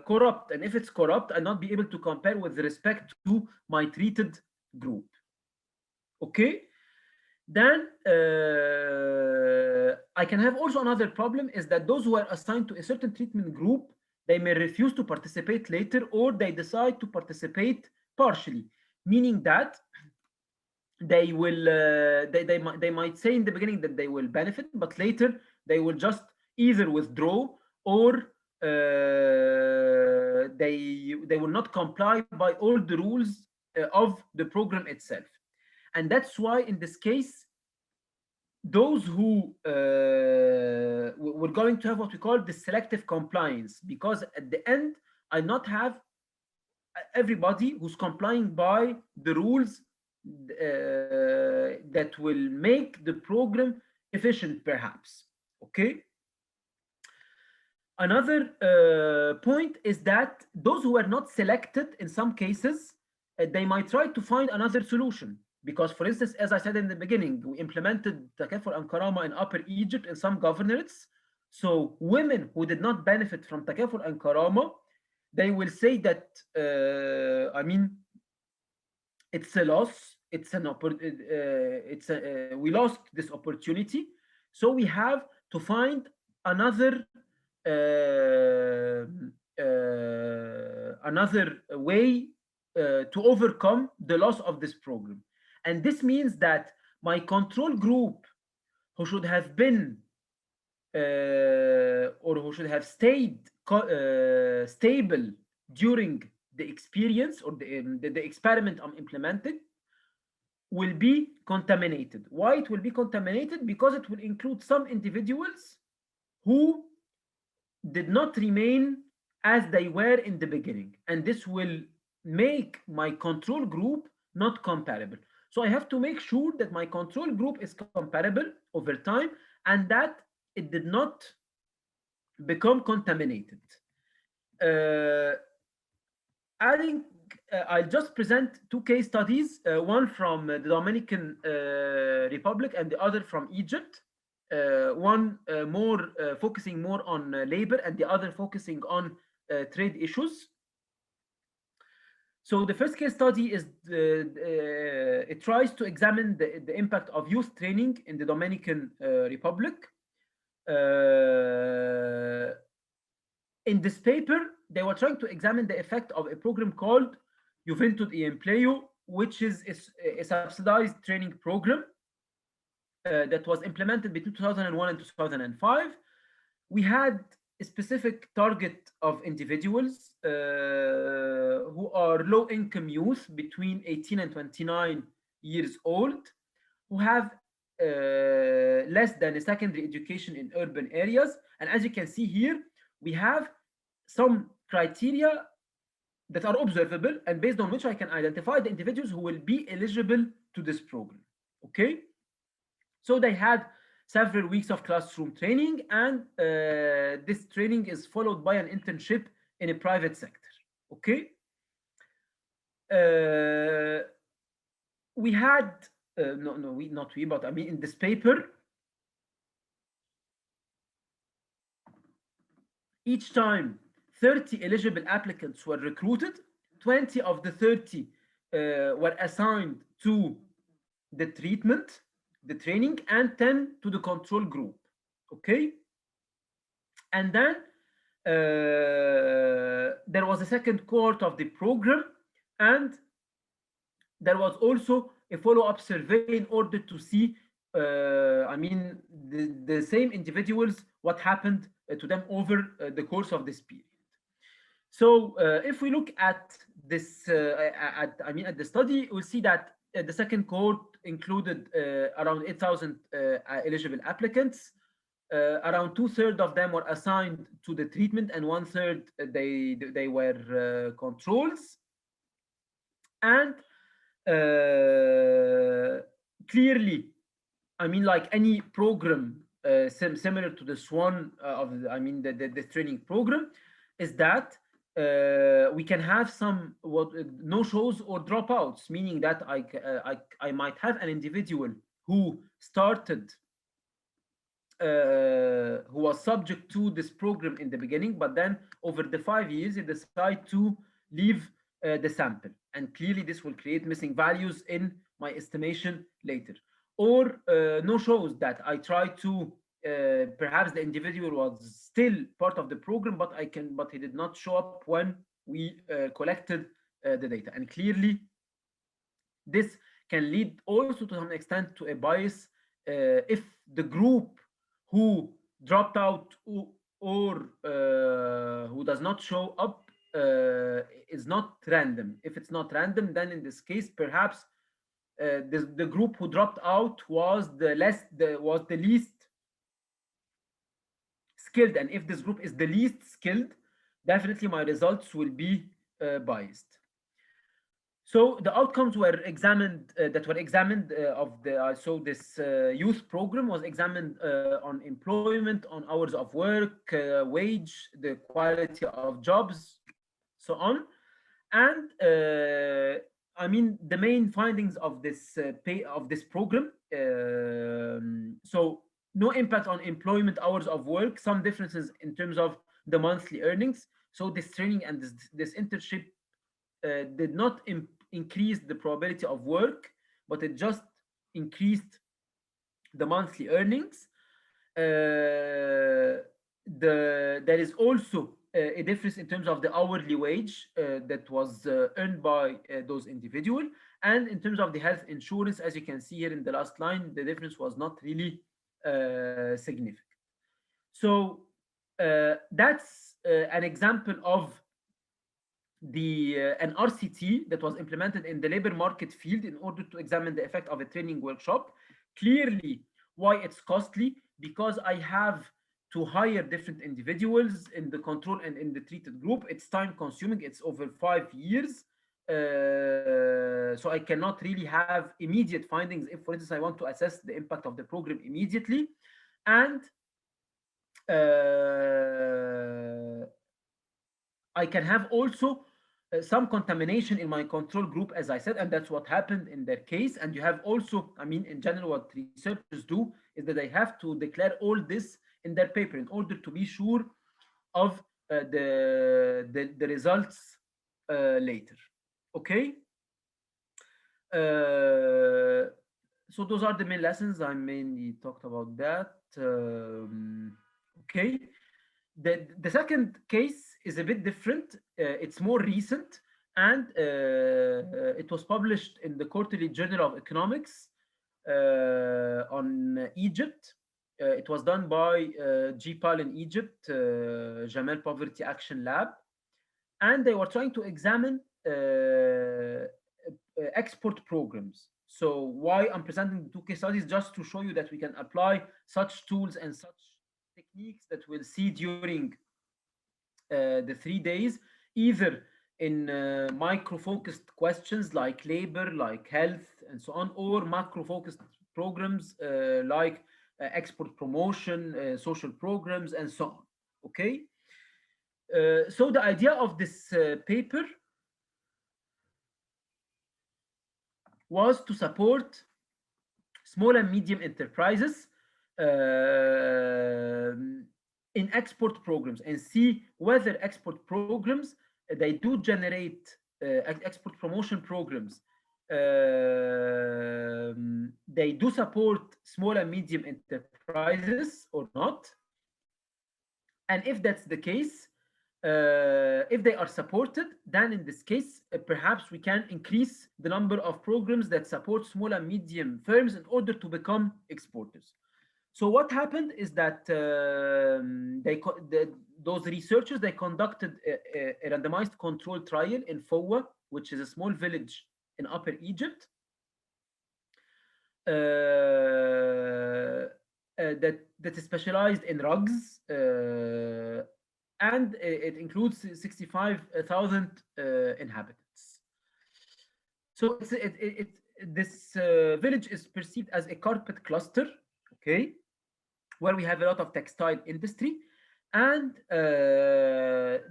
corrupt, and if it's corrupt, I'll not be able to compare with respect to my treated group. Okay? Then I can have also another problem, is that those who are assigned to a certain treatment group, they may refuse to participate later, or they decide to participate partially, meaning that they will they might say in the beginning that they will benefit, but later they will just either withdraw or they will not comply by all the rules of the program itself. And that's why in this case, those who we're going to have what we call the selective compliance, because at the end I not have everybody who's complying by the rules that will make the program efficient, perhaps. Okay. Another point is that those who are not selected, in some cases, they might try to find another solution. Because, for instance, as I said in the beginning, we implemented takaful and karama in Upper Egypt in some governorates. So women who did not benefit from takaful and karama, they will say that, I mean, it's a loss. It's an we lost this opportunity. So we have to find another another way to overcome the loss of this program. And this means that my control group, who should have been or who should have stayed stable during the experience or the experiment I'm implementing, will be contaminated. Why it will be contaminated? Because it will include some individuals who did not remain as they were in the beginning, and this will make my control group not comparable. So I have to make sure that my control group is comparable over time and that it did not become contaminated. Adding, I'll just present two case studies, one from the Dominican Republic and the other from Egypt. One more focusing more on labor and the other focusing on trade issues. So the first case study is it tries to examine the impact of youth training in the Dominican Republic. In this paper, they were trying to examine the effect of a program called Juventud y Empleo, which is a subsidized training program that was implemented between 2001 and 2005. We had a specific target of individuals who are low-income youth between 18 and 29 years old, who have less than a secondary education in urban areas. And as you can see here, we have some criteria that are observable and based on which I can identify the individuals who will be eligible to this program. Okay. So they had several weeks of classroom training, and this training is followed by an internship in a private sector. Okay. We had, but I mean in this paper, each time 30 eligible applicants were recruited, 20 of the 30 were assigned to the treatment, the training, and 10 to the control group. Okay. And then there was a second cohort of the program, and there was also a follow-up survey in order to see, I mean, the same individuals, what happened to them over the course of this period. So if we look at this, at the study, we'll see that the second cohort included around 8,000 eligible applicants. Around 2/3 of them were assigned to the treatment, and 1/3 they were controls. And clearly, I mean, like any program similar to this one of the training program, is that we can have some no shows or dropouts, meaning that I might have an individual who started who was subject to this program in the beginning, but then over the 5 years he decided to leave the sample, and clearly this will create missing values in my estimation later. Or no shows, that I try to perhaps the individual was still part of the program, but he did not show up when we collected the data, and clearly this can lead also to some extent to a bias if the group who dropped out or who does not show up is not random. If it's not random, then in this case, perhaps the group who dropped out was the least skilled, and if this group is the least skilled, definitely my results will be biased. So the outcomes were examined of the so this youth program was examined on employment, on hours of work, wage, the quality of jobs, so on. And I mean the main findings of this program. So no impact on employment, hours of work, some differences in terms of the monthly earnings. So this training and this internship did not increase the probability of work, but it just increased the monthly earnings. There is also a difference in terms of the hourly wage that was earned by those individuals, and in terms of the health insurance, as you can see here in the last line, the difference was not really significant. So that's an example of an RCT that was implemented in the labor market field in order to examine the effect of a training workshop. Clearly, why it's costly? Because I have to hire different individuals in the control and in the treated group. It's time consuming. It's over 5 years. So I cannot really have immediate findings if, for instance, I want to assess the impact of the program immediately. And I can have also some contamination in my control group, as I said, and that's what happened in their case. And you have also, I mean, in general, what researchers do is that they have to declare all this in their paper in order to be sure of the results later. Okay. So those are the main lessons. I mainly talked about that. Okay. The second case is a bit different. It's more recent, and it was published in the Quarterly Journal of Economics on Egypt. It was done by GPAL in Egypt, Jamal Poverty Action Lab, and they were trying to examine export programs. So why I'm presenting the two case studies, just to show you that we can apply such tools and such techniques that we'll see during the 3 days, either in micro-focused questions like labor, like health, and so on, or macro-focused programs like export promotion, social programs, and so on. Okay. So the idea of this paper was to support small and medium enterprises in export programs and see whether export programs they do generate export promotion programs. They do support small and medium enterprises or not, and if that's the case, if they are supported, then in this case, perhaps we can increase the number of programs that support small and medium firms in order to become exporters. So what happened is that those researchers, they conducted a randomized control trial in Fowa, which is a small village in Upper Egypt. That is specialized in rugs, and it includes 65,000 inhabitants. So this village is perceived as a carpet cluster, okay, where we have a lot of textile industry, and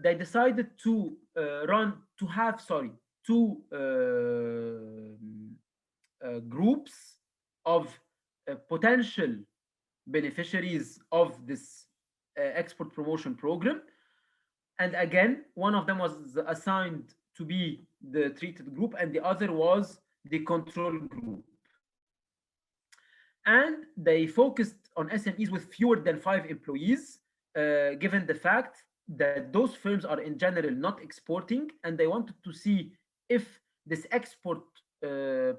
they decided to have two groups of potential beneficiaries of this export promotion program. And again, one of them was assigned to be the treated group, and the other was the control group. And they focused on SMEs with fewer than 5 employees, given the fact that those firms are in general not exporting, and they wanted to see if this export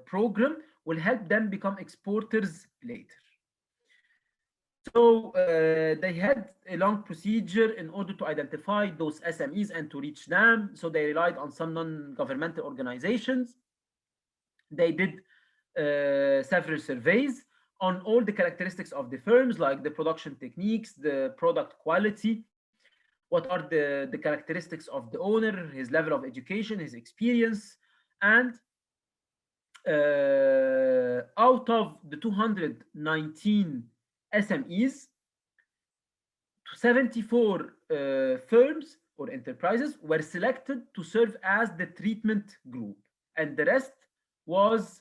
program will help them become exporters later. So they had a long procedure in order to identify those SMEs and to reach them. So they relied on some non-governmental organizations. They did several surveys on all the characteristics of the firms, like the production techniques, the product quality, what are the characteristics of the owner, his level of education, his experience, and out of the 219 SMEs, 74 firms or enterprises were selected to serve as the treatment group, and the rest was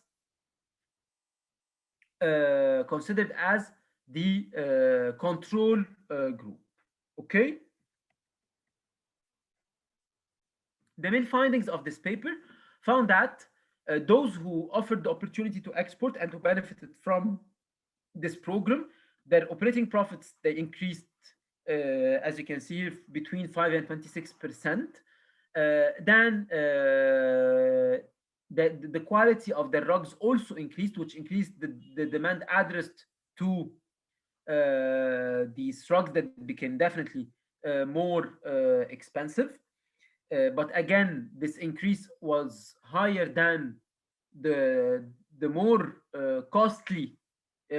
considered as the control group. Okay. The main findings of this paper found that those who offered the opportunity to export and who benefited from this program, their operating profits, they increased, as you can see, between 5 and 26%. Then the quality of their rugs also increased, which increased the demand addressed to these rugs that became definitely more expensive. But again, this increase was higher than the more costly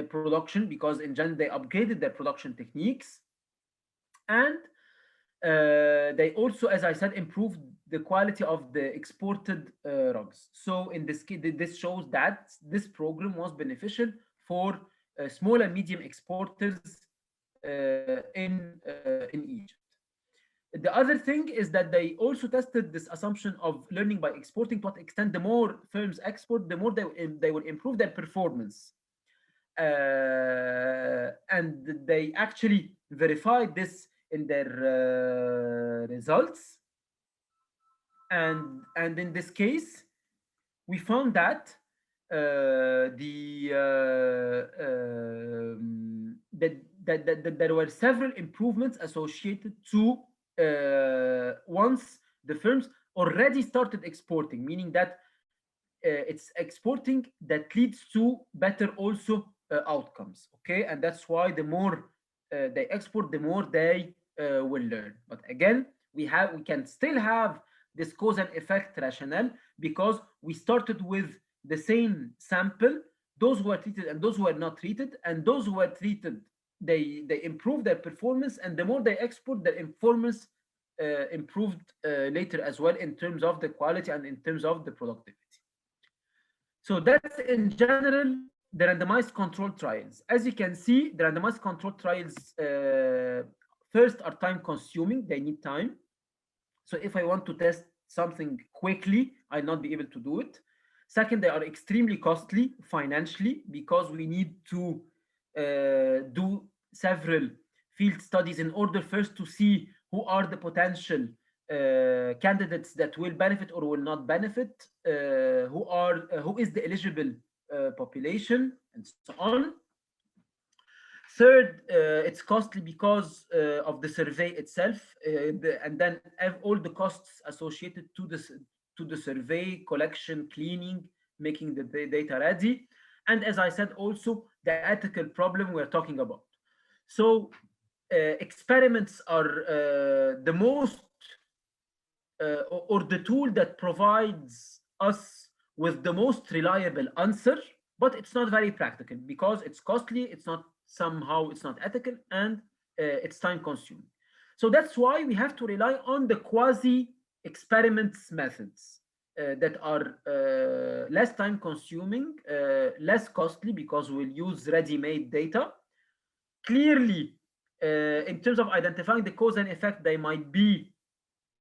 production, because in general they upgraded their production techniques, and they also, as I said, improved the quality of the exported rugs. So in this case, this shows that this program was beneficial for small and medium exporters in Egypt. The other thing is that they also tested this assumption of learning by exporting, to what extent the more firms export, the more they will improve their performance. And they actually verified this in their results. And in this case, we found that that there were several improvements associated to once the firms already started exporting, meaning that it's exporting that leads to better also outcomes. Okay, and that's why the more they export, the more they will learn. But again, we can still have this cause and effect rationale, because we started with the same sample, those who were treated and those who were not treated, and those who were treated, they improve their performance, and the more they export, their performance improved later as well, in terms of the quality and in terms of the productivity. So that's in general the randomized control trials. As you can see, the randomized control trials first are time consuming, they need time. So if I want to test something quickly, I'll not be able to do it. Second, they are extremely costly financially, because we need to do several field studies in order first to see who are the potential candidates that will benefit or will not benefit, who is the eligible population, and so on. Third, it's costly because of the survey itself, and then all the costs associated to the survey, collection, cleaning, making the data ready, and as I said, also the ethical problem we're talking about. So experiments are the most or the tool that provides us with the most reliable answer, but it's not very practical because it's costly, it's not ethical, and it's time consuming. So that's why we have to rely on the quasi experiments methods that are less time consuming, less costly, because we'll use ready-made data. Clearly, in terms of identifying the cause and effect, they might be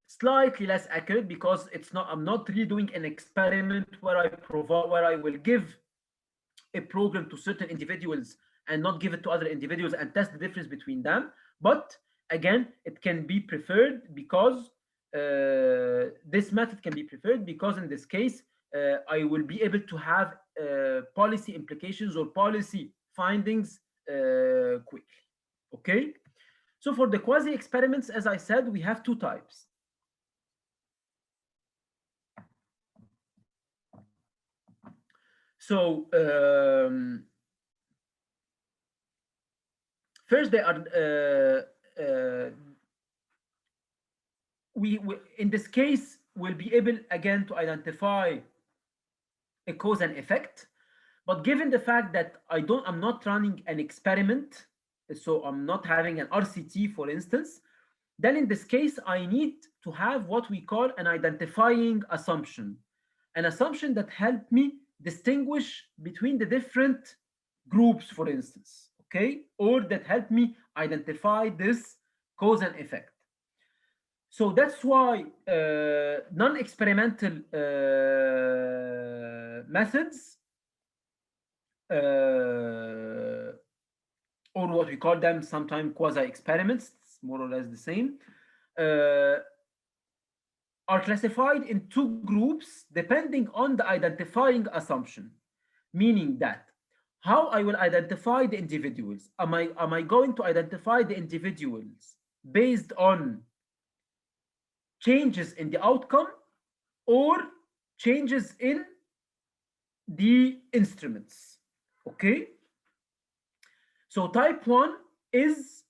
slightly less accurate, because I'm not really doing an experiment where I will give a program to certain individuals and not give it to other individuals and test the difference between them. But again, it can be preferred, because this method can be preferred because in this case, I will be able to have policy implications or policy findings quickly. Okay. So for the quasi experiments, as I said, we have two types. So First, they are we in this case will be able again to identify a cause and effect. But given the fact that I'm not running an experiment, so I'm not having an RCT, for instance, then in this case, I need to have what we call an identifying assumption, an assumption that helped me distinguish between the different groups, for instance, okay, or that helped me identify this cause and effect. So that's why non-experimental methods, or what we call them sometimes quasi-experiments, it's more or less the same, are classified in two groups depending on the identifying assumption, meaning that how I will identify the individuals. Am I going to identify the individuals based on changes in the outcome or changes in the instruments? Okay, so type 1 is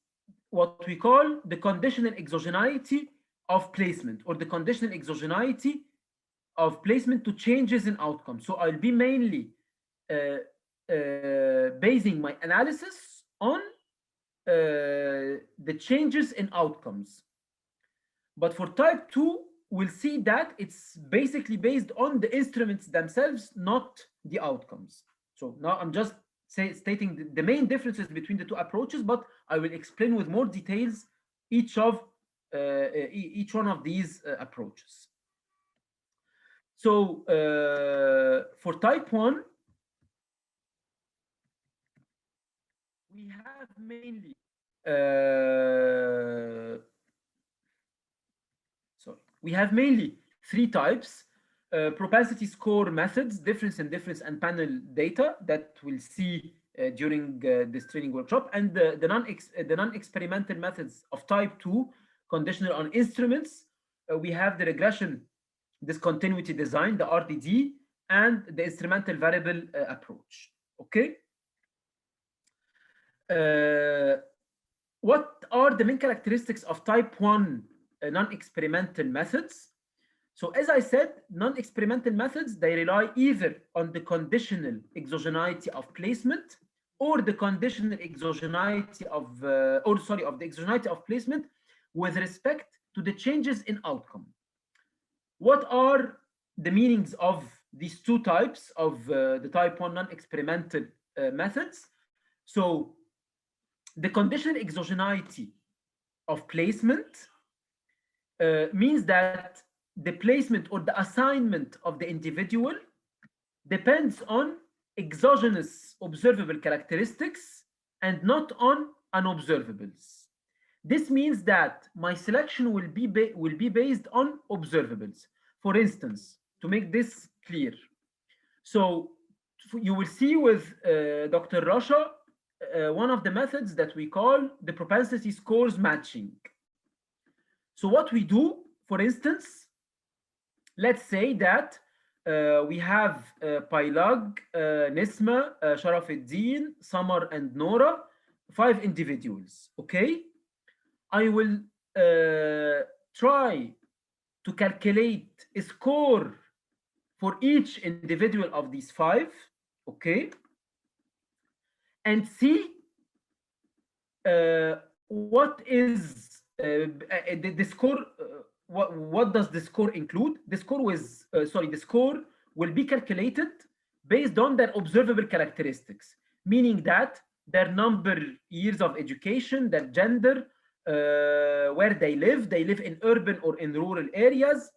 what we call the conditional exogeneity of placement, or the conditional exogeneity of placement to changes in outcome. So I'll be mainly basing my analysis on the changes in outcomes. But for type 2, we'll see that it's basically based on the instruments themselves, not the outcomes. So now I'm just stating the main differences between the two approaches, but I will explain with more details each one of these approaches. So for type 1, we have mainly three types: propensity score methods, difference in difference, and panel data that we'll see during this training workshop, and the non-experimental methods of type 2, conditional on instruments. We have the regression discontinuity design, the RDD, and the instrumental variable approach. Okay. What are the main characteristics of type 1 non-experimental methods? So as I said, non-experimental methods, they rely either on the conditional exogeneity of placement or the conditional exogeneity of, the exogeneity of placement with respect to the changes in outcome. What are the meanings of these two types of the type 1 non-experimental methods? So the conditional exogeneity of placement means that the placement or the assignment of the individual depends on exogenous observable characteristics and not on unobservables. This means that my selection will be based on observables. For instance, to make this clear, so you will see with Dr. Racha one of the methods that we call the propensity scores matching. So what we do, for instance, let's say that we have Pailag, Nisma, Sharafuddin, Samar, and Nora, 5 individuals. Okay, I will try to calculate a score for each individual of these 5. Okay, and see what is the score. What does the score include? The score the score will be calculated based on their observable characteristics, meaning that their number, years of education, their gender, where they live in urban or in rural areas,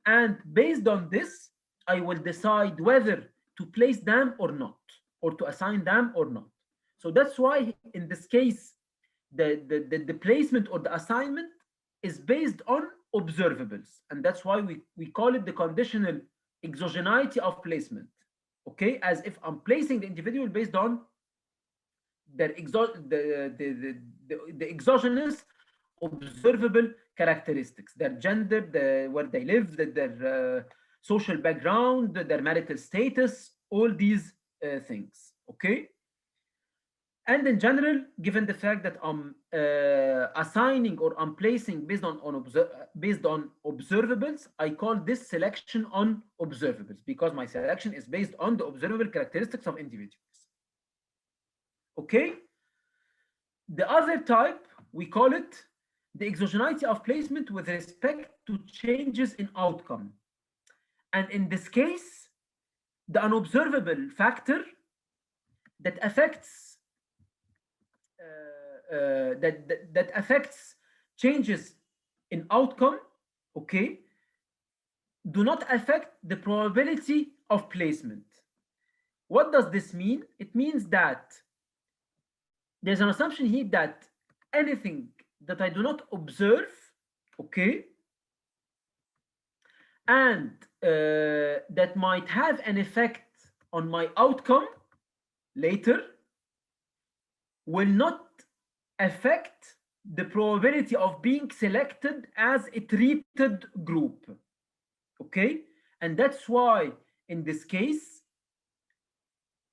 and based on this, I will decide whether to place them or not, or to assign them or not. So that's why in this case, the placement or the assignment is based on observables, and that's why we call it the conditional exogeneity of placement. Okay, as if I'm placing the individual based on their the exogenous observable characteristics, their gender, where they live, their social background, their marital status, all these things. Okay, And in general, given the fact that I'm assigning or I'm placing based on observables, I call this selection on observables because my selection is based on the observable characteristics of individuals. Okay. The other type, we call it the exogeneity of placement with respect to changes in outcome. And in this case, the unobservable factor that affects that affects changes in outcome, okay, do not affect the probability of placement. What does this mean? It means that there's an assumption here that anything that I do not observe, okay, and that might have an effect on my outcome later will not affect the probability of being selected as a treated group. Okay, and that's why in this case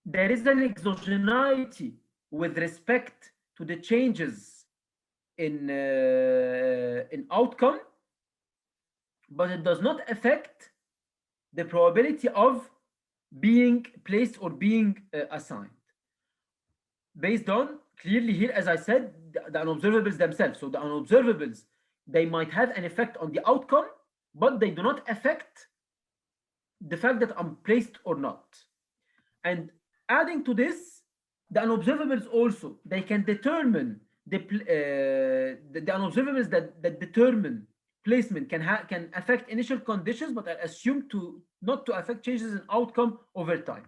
there is an exogeneity with respect to the changes in outcome, but it does not affect the probability of being placed or being assigned. Based on, clearly here, as I said, the unobservables themselves. So the unobservables, they might have an effect on the outcome, but they do not affect the fact that I'm placed or not. And adding to this, the unobservables also, they can determine the unobservables that determine placement can affect initial conditions, but are assumed to not to affect changes in outcome over time.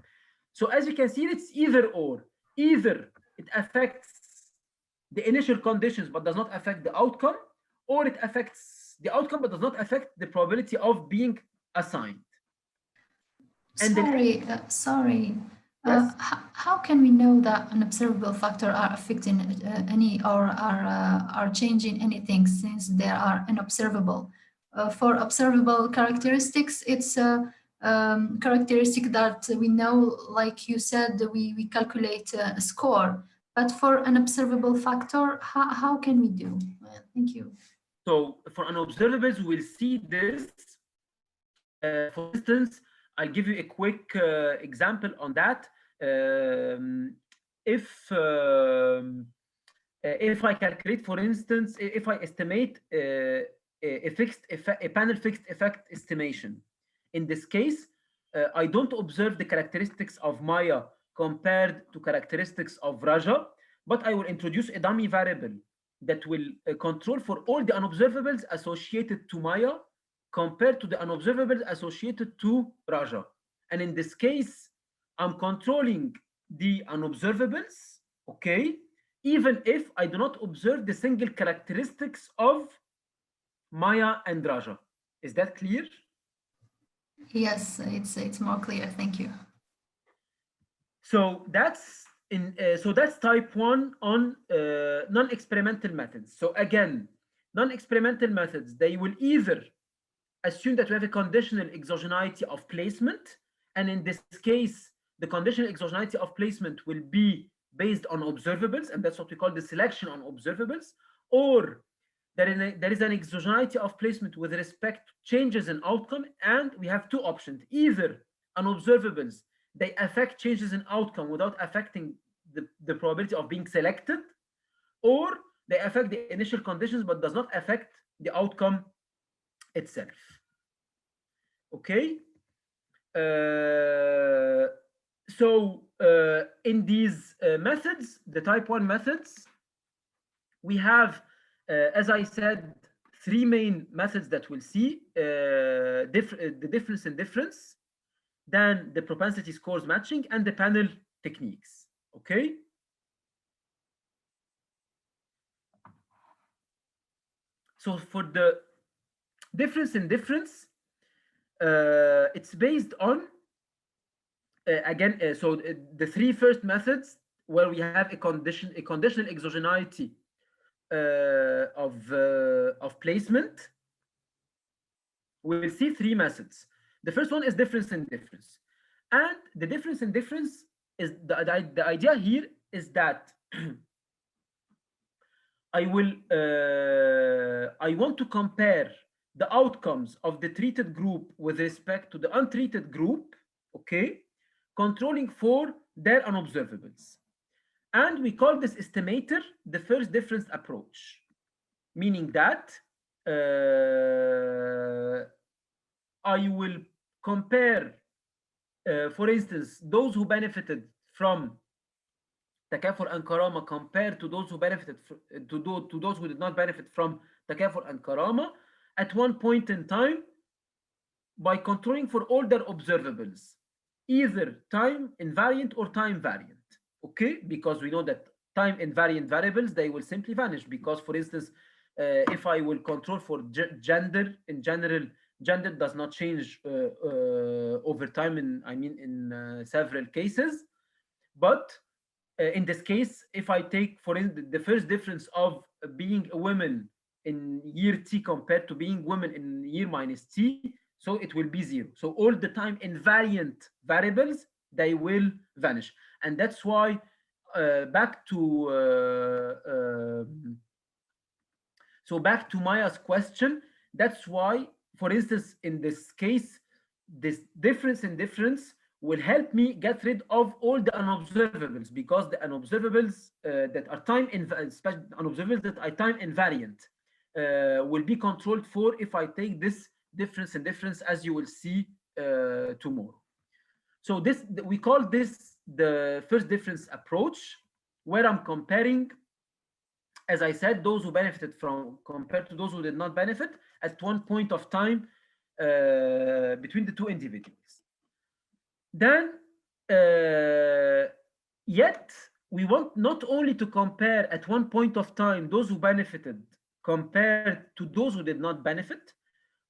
So as you can see, it's either or. Either it affects the initial conditions but does not affect the outcome, or it affects the outcome but does not affect the probability of being assigned. And Sorry. Yes? How can we know that unobservable factors are affecting any or are changing anything since they are unobservable? For observable characteristics, it's a characteristic that we know, like you said, we calculate a score. But for an observable factor, how can we do? Thank you. So for unobservables, we'll see this. For instance, I'll give you a quick example on that. If I calculate, for instance, if I estimate a panel fixed effect estimation, in this case, I don't observe the characteristics of Maya compared to characteristics of Racha, but I will introduce a dummy variable that will control for all the unobservables associated to Maya compared to the unobservables associated to Racha. And in this case, I'm controlling the unobservables, okay, even if I do not observe the single characteristics of Maya and Racha. Is that clear? Yes, it's more clear. Thank you. So that's type 1 on non-experimental methods. So again, non-experimental methods, they will either assume that we have a conditional exogeneity of placement, and in this case, the conditional exogeneity of placement will be based on observables, and that's what we call the selection on observables, or there is an exogeneity of placement with respect to changes in outcome, and we have two options. Either unobservables, they affect changes in outcome without affecting the probability of being selected, or they affect the initial conditions but does not affect the outcome itself. Okay. In these methods, the type 1 methods, we have, as I said, three main methods that we'll see: the difference in difference, then the propensity scores matching, and the panel techniques. Okay. So for the difference in difference, it's based on the three first methods where we have a conditional exogeneity of placement. We will see three methods. The first one is difference in difference, and the difference in difference is the idea here is that I want to compare the outcomes of the treated group with respect to the untreated group, okay, controlling for their unobservables. And we call this estimator the first difference approach, meaning that I will compare, for instance, those who benefited from takaful and karama compared to those who benefited to those who did not benefit from takaful and karama at one point in time by controlling for all their observables, either time invariant or time variant. Okay, because we know that time invariant variables, they will simply vanish, because for instance, if I will control for gender in general, gender does not change over time in several cases. But in this case, if I take for instance the first difference of being a woman in year t compared to being women in year minus t, so it will be 0. So all the time invariant variables, they will vanish. And that's why back to Maya's question, that's why, for instance, in this case, this difference in difference will help me get rid of all the unobservables, because the unobservables that are unobservables that are time invariant will be controlled for if I take this difference in difference, as you will see tomorrow. So this, we call this the first difference approach, where I'm comparing, as I said, those who benefited from compared to those who did not benefit at one point of time between the two individuals. Then, yet we want not only to compare at one point of time those who benefited compared to those who did not benefit,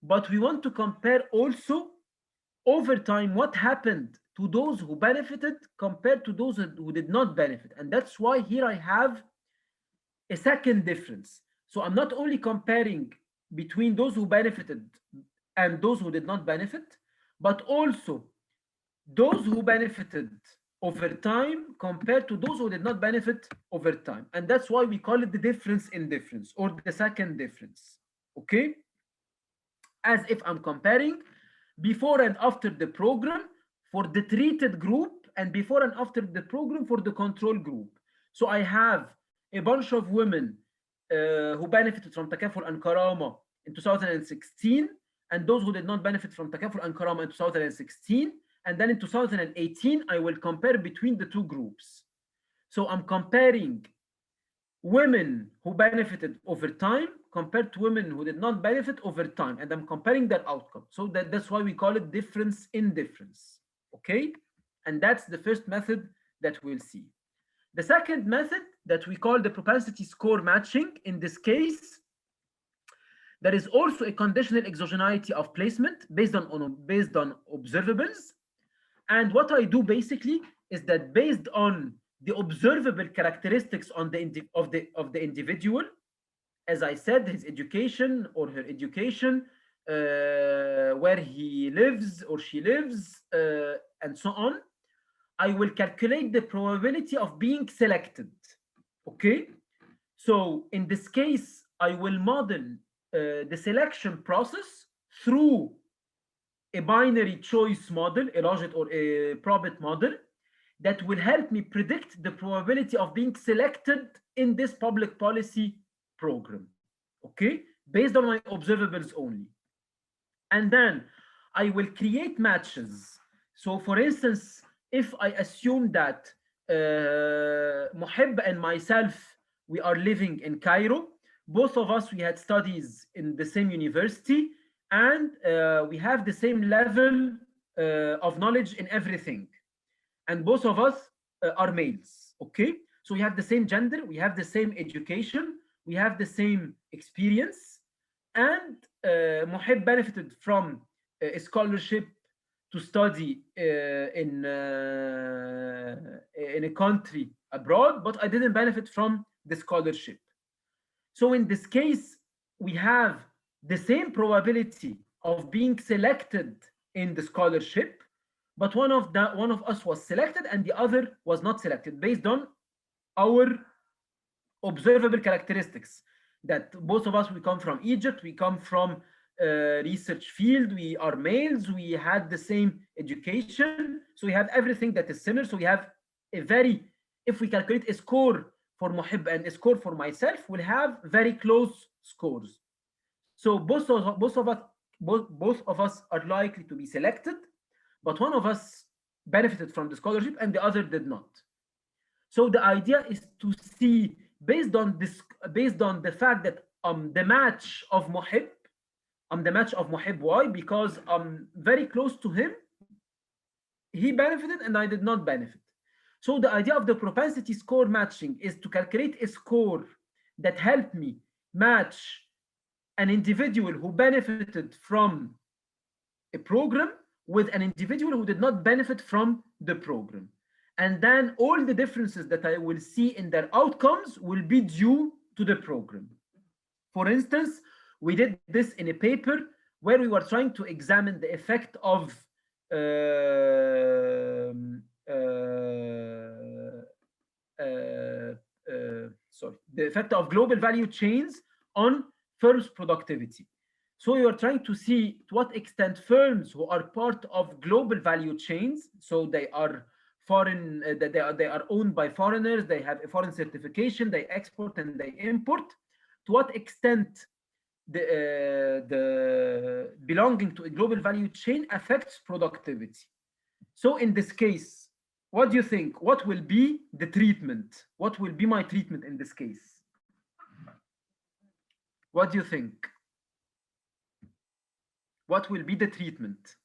but we want to compare also over time what happened to those who benefited compared to those who did not benefit. And that's why here I have a second difference. So I'm not only comparing between those who benefited and those who did not benefit, but also those who benefited over time compared to those who did not benefit over time. And that's why we call it the difference in difference, or the second difference. Okay, as if I'm comparing before and after the program for the treated group and before and after the program for the control group. So I have a bunch of women who benefited from takaful and karama in 2016, and those who did not benefit from takaful and karama in 2016. And then in 2018, I will compare between the two groups. So I'm comparing women who benefited over time compared to women who did not benefit over time, and I'm comparing their outcome. So that's why we call it difference in difference. Okay, and that's the first method that we'll see. The second method that we call the propensity score matching. In this case, there is also a conditional exogeneity of placement based on observables. And what I do basically is that based on the observable characteristics on of the individual, as I said, his education or her education, where he lives or she lives, and so on, I will calculate the probability of being selected. Okay, so in this case, I will model the selection process through a binary choice model, a logit or a probit model, that will help me predict the probability of being selected in this public policy program, okay, based on my observables only. And then I will create matches. So for instance, if I assume that Muhib and myself, we are living in Cairo, both of us, we had studies in the same university, and we have the same level of knowledge in everything. And both of us are males, okay? So we have the same gender, we have the same education, we have the same experience, and Muhib benefited from a scholarship to study in a country abroad, but I didn't benefit from the scholarship. So in this case, we have the same probability of being selected in the scholarship, but one of us was selected and the other was not selected based on our observable characteristics, that both of us, we come from Egypt, we come from research field, we are males, we had the same education, so we have everything that is similar. So we have a very, if we calculate a score for Muhib and a score for myself, we'll have very close scores. So both of us are likely to be selected, but one of us benefited from the scholarship and the other did not. So the idea is to see, based on the fact that the match of Muhib, why? Because I'm very close to him, he benefited and I did not benefit. So the idea of the propensity score matching is to calculate a score that helped me match an individual who benefited from a program with an individual who did not benefit from the program. And then all the differences that I will see in their outcomes will be due to the program. For instance, we did this in a paper where we were trying to examine the effect of the effect of global value chains on firms' productivity. So we are trying to see to what extent firms who are part of global value chains, so they are foreign, they are owned by foreigners, they have a foreign certification, they export and they import, to what extent the belonging to a global value chain affects productivity. So in this case, what do you think? What will be the treatment? What will be my treatment in this case? What do you think? What will be the treatment?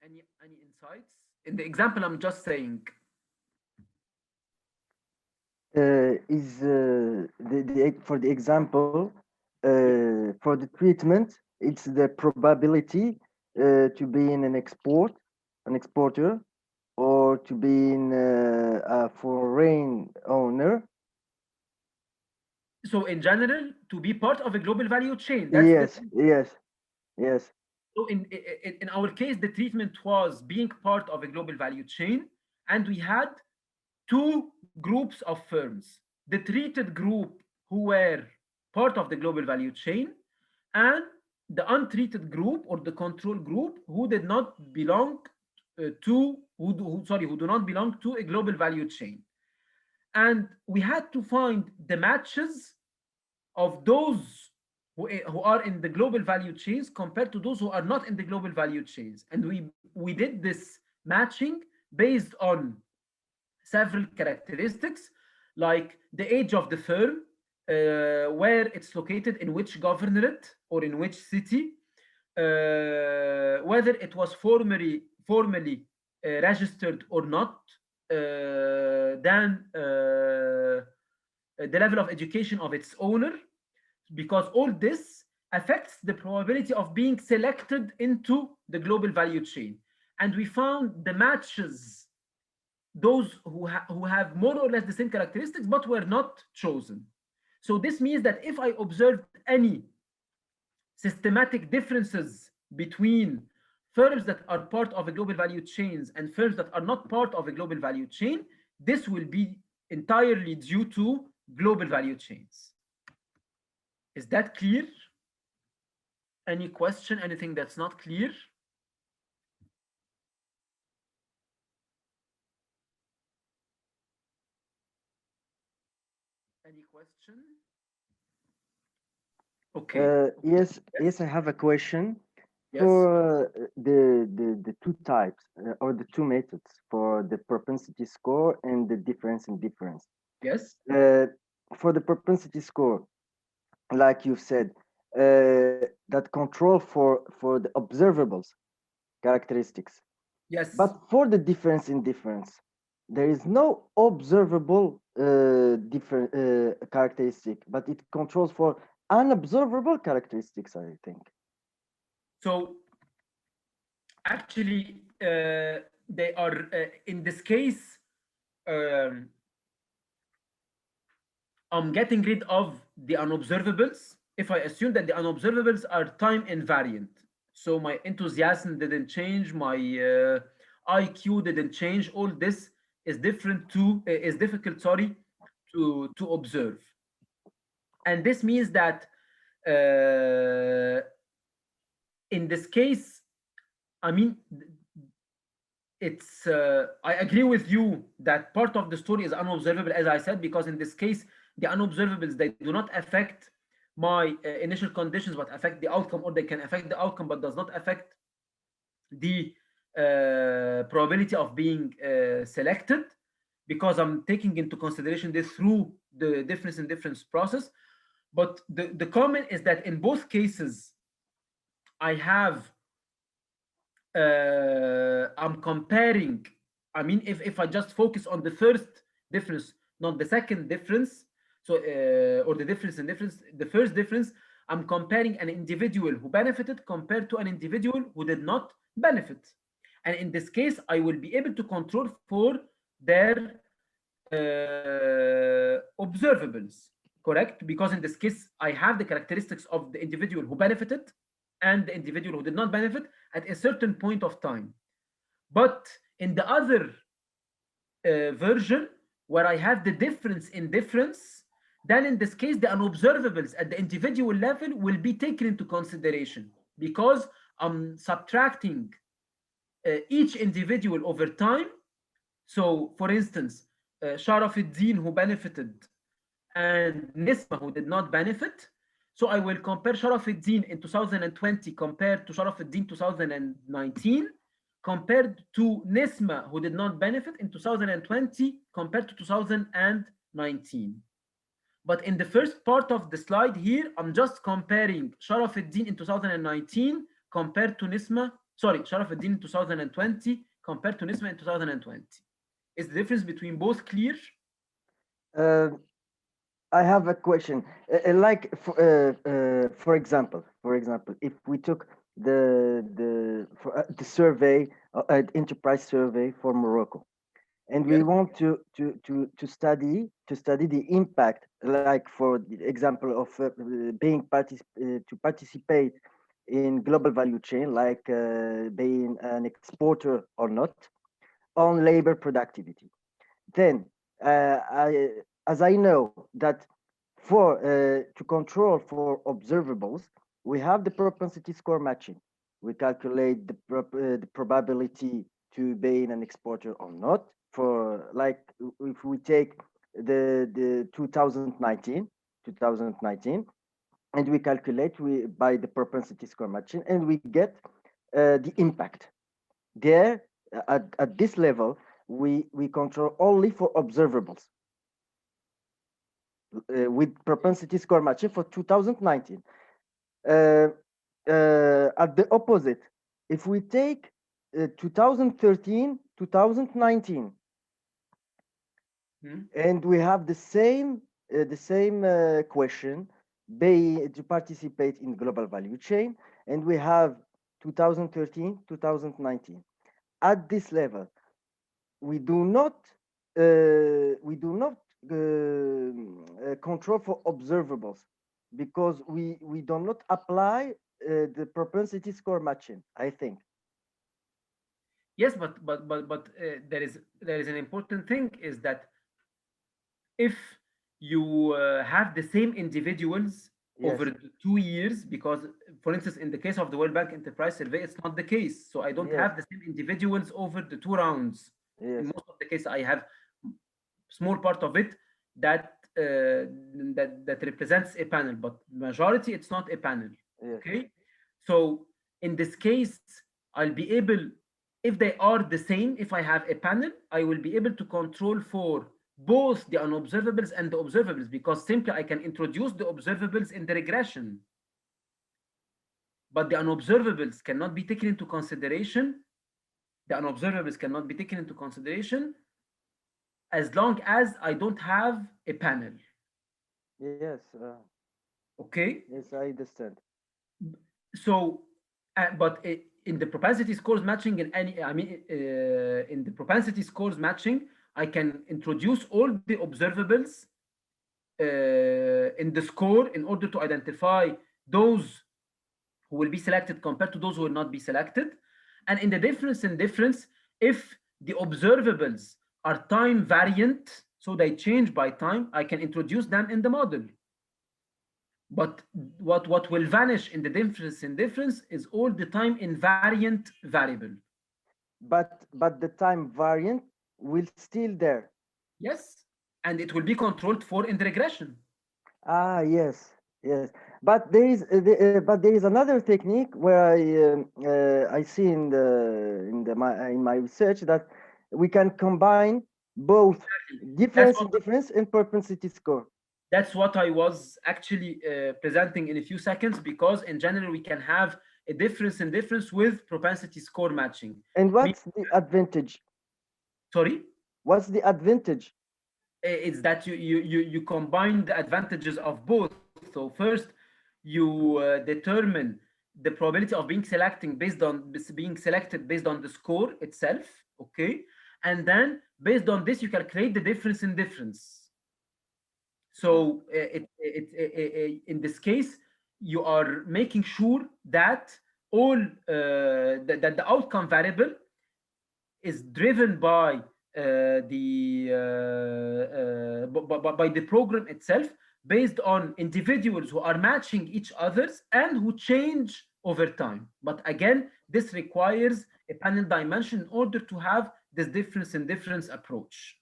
Any insights? In the example I'm just saying. For the example, for the treatment, it's the probability to be in an exporter, or to be in a foreign owner. So in general, to be part of a global value chain. Yes, yes. So in our case, the treatment was being part of a global value chain, and we had two groups of firms: the treated group who were part of the global value chain, and the untreated group or the control group who did not belong who do not belong to a global value chain. And we had to find the matches of those who are in the global value chains compared to those who are not in the global value chains. And we did this matching based on several characteristics, like the age of the firm, where it's located, in which governorate or in which city, whether it was formally registered or not, then the level of education of its owner, because all this affects the probability of being selected into the global value chain. And we found the matches, those who have more or less the same characteristics but were not chosen. So this means that if I observed any systematic differences between firms that are part of a global value chains and firms that are not part of a global value chain, this will be entirely due to global value chains. Is that clear? Any question, anything that's not clear? Any question? Okay. Yes, I have a question. Yes. For the two types or the two methods for the propensity score and the difference in difference. Yes. For the propensity score, like you said, that control for the observables characteristics. Yes. But for the difference in difference, there is no observable different characteristic, but it controls for unobservable characteristics, I think. So actually, they are in this case, I'm getting rid of the unobservables if I assume that the unobservables are time invariant. So my enthusiasm didn't change, my IQ didn't change, all this is difficult, sorry, to observe. And this means that in this case, I mean, it's I agree with you that part of the story is unobservable, as I said, because in this case, the unobservables, they do not affect my initial conditions, but affect the outcome, or they can affect the outcome, but does not affect the probability of being selected, because I'm taking into consideration this through the difference in difference process. But the comment is that in both cases, I have I'm comparing. I mean, if I just focus on the first difference, not the second difference, so or the difference in difference, the first difference, I'm comparing an individual who benefited compared to an individual who did not benefit. And in this case, I will be able to control for their observables, correct? Because in this case, I have the characteristics of the individual who benefited and the individual who did not benefit at a certain point of time. But in the other version, where I have the difference in difference, then in this case, the unobservables at the individual level will be taken into consideration, because I'm subtracting each individual over time. So, for instance, Sharafuddin, who benefited, and Nisma, who did not benefit. So I will compare Sharafuddin in 2020 compared to Sharafuddin 2019, compared to Nisma, who did not benefit, in 2020 compared to 2019. But in the first part of the slide here, I'm just comparing Sharafuddin in 2019 compared to Nisma, sorry, Sharafuddin in 2020 compared to Nisma in 2020. Is the difference between both clear? I have a question. For example, if we took the survey, enterprise survey for Morocco, and we want to study the impact, like for the example of to participate in global value chain, like being an exporter or not, on labor productivity. Then as I know that for to control for observables, we have the propensity score matching. We calculate the probability to be an exporter or not. For like, if we take the 2019, and we calculate by the propensity score matching, and we get the impact. There, at this level, we control only for observables with propensity score matching for 2019. At the opposite, if we take 2013, 2019, and we have the same question, to participate in global value chain, and we have 2013, 2019. At this level, we do not control for observables, because we do not apply the propensity score matching, I think. Yes, but there is an important thing, is that if you have the same individuals over the 2 years, because for instance, in the case of the World Bank Enterprise Survey, it's not the case. So I don't have the same individuals over the 2 rounds. In most of the case, I have small part of it that that represents a panel, but majority it's not a panel. Okay, so in this case, I'll be able, if they are the same, if I have a panel, I will be able to control for both the unobservables and the observables, because simply I can introduce the observables in the regression, but the unobservables cannot be taken into consideration. The unobservables cannot be taken into consideration as long as I don't have a panel. Yes. Okay. Yes, I understand. So, but in the propensity scores matching, in the propensity scores matching, I can introduce all the observables in the score in order to identify those who will be selected compared to those who will not be selected. And in the difference in difference, if the observables are time variant, so they change by time, I can introduce them in the model. But what will vanish in the difference in difference is all the time invariant variable. But the time variant will still there. Yes, and it will be controlled for in the regression. Ah, yes, yes. But there is another technique where I see in my research that we can combine both difference in difference and propensity score. That's what I was actually presenting in a few seconds, because in general we can have a difference in difference with propensity score matching. And what's the advantage? Sorry? What's the advantage? It's that you combine the advantages of both. So first you determine the probability of being selected based on the score itself, okay, and then based on this you calculate the difference in difference. So in this case you are making sure that all that the outcome variable is driven by by the program itself, based on individuals who are matching each others and who change over time. But again, this requires a panel dimension in order to have this difference in difference approach.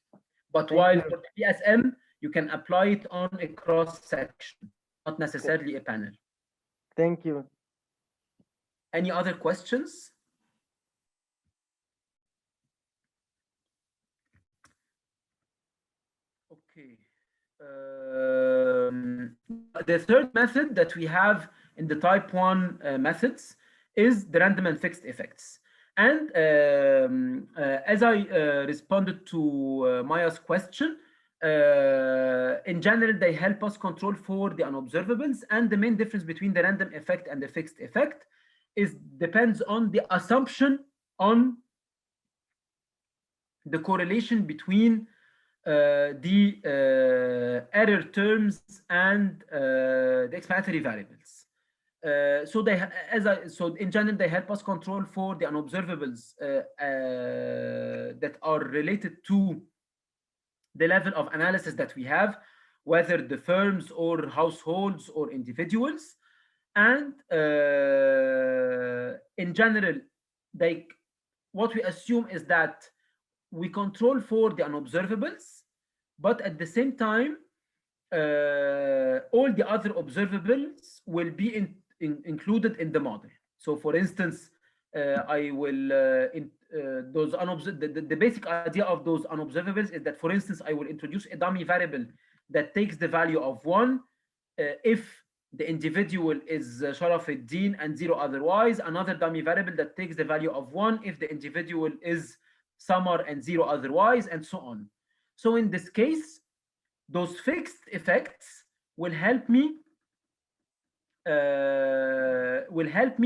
But while for the PSM, you can apply it on a cross section, not necessarily a panel. Thank you. Any other questions? Okay. The third method that we have in the type 1 methods is the random and fixed effects. And as I responded to Maya's question, in general, they help us control for the unobservables. And the main difference between the random effect and the fixed effect depends on the assumption on the correlation between the error terms and the explanatory variables. So in general, they help us control for the unobservables that are related to the level of analysis that we have, whether the firms or households or individuals. And in general, what we assume is that we control for the unobservables, but at the same time, all the other observables will be included in the model. So for instance, I will the basic idea of those unobservables is that, for instance, I will introduce a dummy variable that takes the value of 1 if the individual is Sharafuddin and 0 otherwise, another dummy variable that takes the value of 1 if the individual is Samar and 0 otherwise, and so on. So in this case, those fixed effects will help me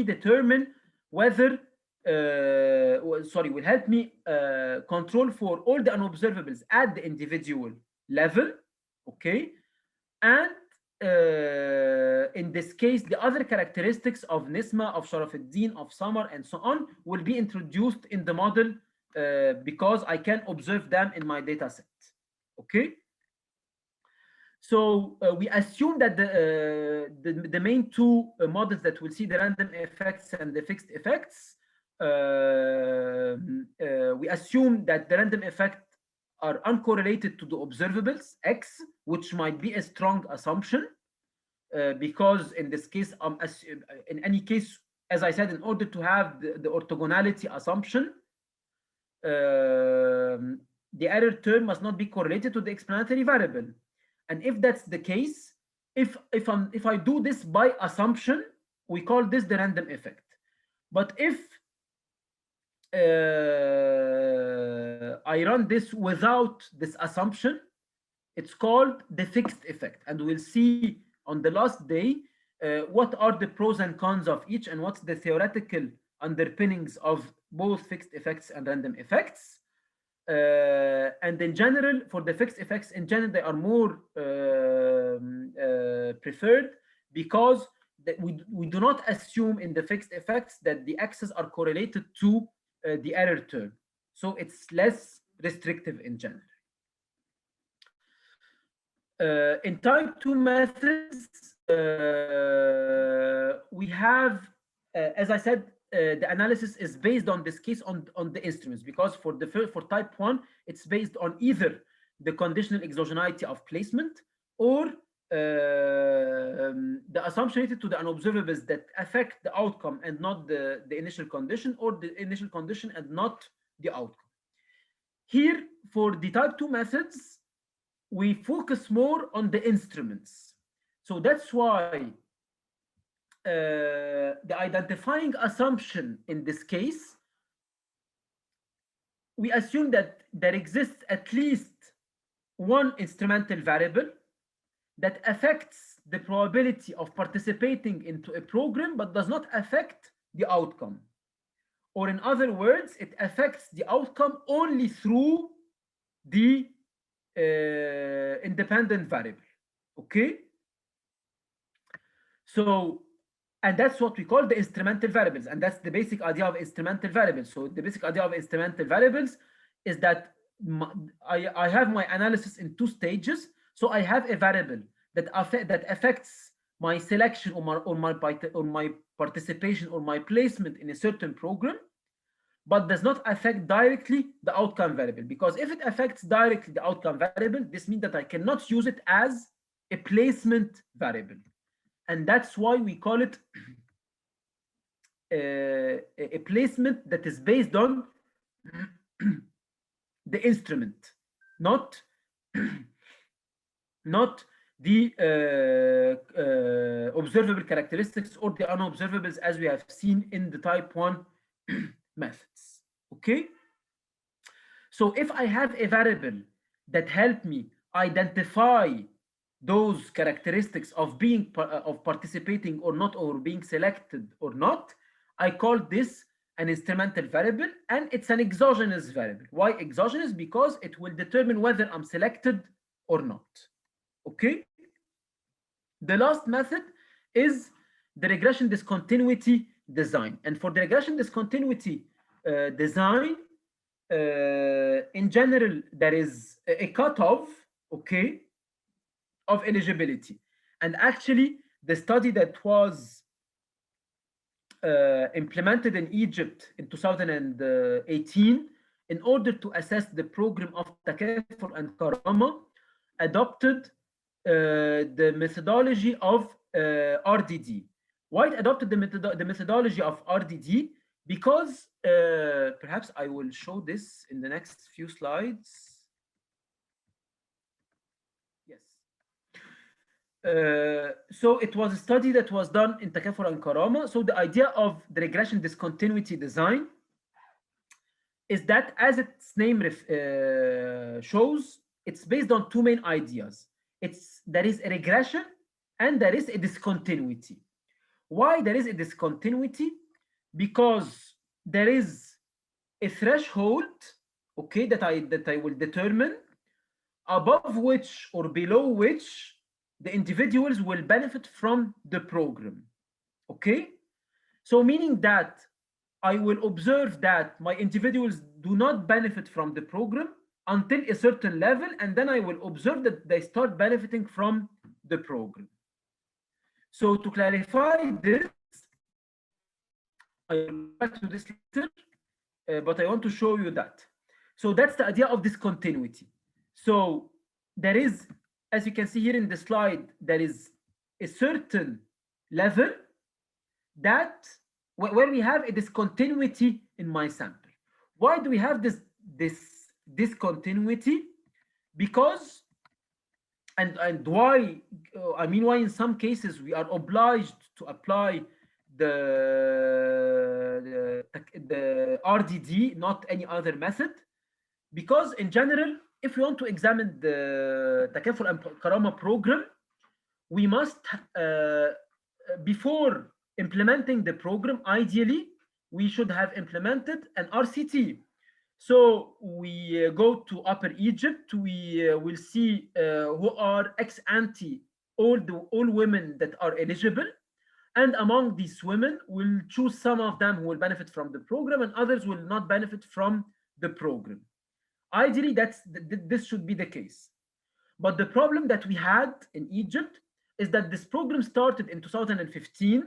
determine whether will help me control for all the unobservables at the individual level, okay. And in this case, the other characteristics of Nisma, of Sharafuddin, of Samar, and so on will be introduced in the model because I can observe them in my data set, okay. So we assume that the main two models that will see the random effects and the fixed effects, we assume that the random effect are uncorrelated to the observables X, which might be a strong assumption because in this case, in any case, as I said, in order to have the orthogonality assumption, the error term must not be correlated to the explanatory variable. And if that's the case, if I do this by assumption, we call this the random effect. But if I run this without this assumption, it's called the fixed effect. And we'll see on the last day what are the pros and cons of each and what's the theoretical underpinnings of both fixed effects and random effects. And in general, for the fixed effects, in general, they are more preferred because we do not assume in the fixed effects that the x's are correlated to the error term. So it's less restrictive in general. In type 2 methods, we have, as I said, the analysis is based on this case on the instruments, because for type 1, it's based on either the conditional exogeneity of placement or the assumption related to the unobservables that affect the outcome and not the initial condition, or the initial condition and not the outcome. Here, for the type 2 methods, we focus more on the instruments. So that's why the identifying assumption in this case, we assume that there exists at least one instrumental variable that affects the probability of participating into a program but does not affect the outcome. Or in other words, it affects the outcome only through the independent variable. Okay? So, and that's what we call the instrumental variables, and that's the basic idea of instrumental variables. So the basic idea of instrumental variables is that I have my analysis in 2 stages. So I have a variable that affects my selection or my participation or my placement in a certain program, but does not affect directly the outcome variable. Because if it affects directly the outcome variable, this means that I cannot use it as a placement variable. And that's why we call it a placement that is based on the instrument, not the observable characteristics or the unobservables, as we have seen in the type 1 methods. Okay? So if I have a variable that help me identify those characteristics of being of participating or not, or being selected or not, I call this an instrumental variable, and it's an exogenous variable. Why exogenous? Because it will determine whether I'm selected or not. Okay? The last method is the regression discontinuity design. And for the regression discontinuity design, in general, there is a cutoff, okay, of eligibility. And actually, the study that was implemented in Egypt in 2018, in order to assess the program of Takafur and Karama, adopted the methodology of RDD. Why it adopted the methodology of RDD? Because perhaps I will show this in the next few slides. Yes. So it was a study that was done in Takafur and Karama. So the idea of the regression discontinuity design is that, as its name shows, it's based on 2 main ideas. There is a regression and there is a discontinuity. Why there is a discontinuity? Because there is a threshold, okay, that I will determine, above which or below which the individuals will benefit from the program. Okay? So meaning that I will observe that my individuals do not benefit from the program until a certain level, and then I will observe that they start benefiting from the program. So to clarify this, I will go back to this later, but I want to show you that. So that's the idea of discontinuity. So there is, as you can see here in the slide, there is a certain level that where we have a discontinuity in my sample. Why do we have this discontinuity? Because, and why, I mean, why in some cases we are obliged to apply the RDD, not any other method? Because in general, if we want to examine the Takafur and Karama program, we must, before implementing the program, ideally, we should have implemented an RCT. So we go to Upper Egypt, we will see who are ex ante all women that are eligible. And among these women, we'll choose some of them who will benefit from the program and others will not benefit from the program. Ideally, this should be the case. But the problem that we had in Egypt is that this program started in 2015,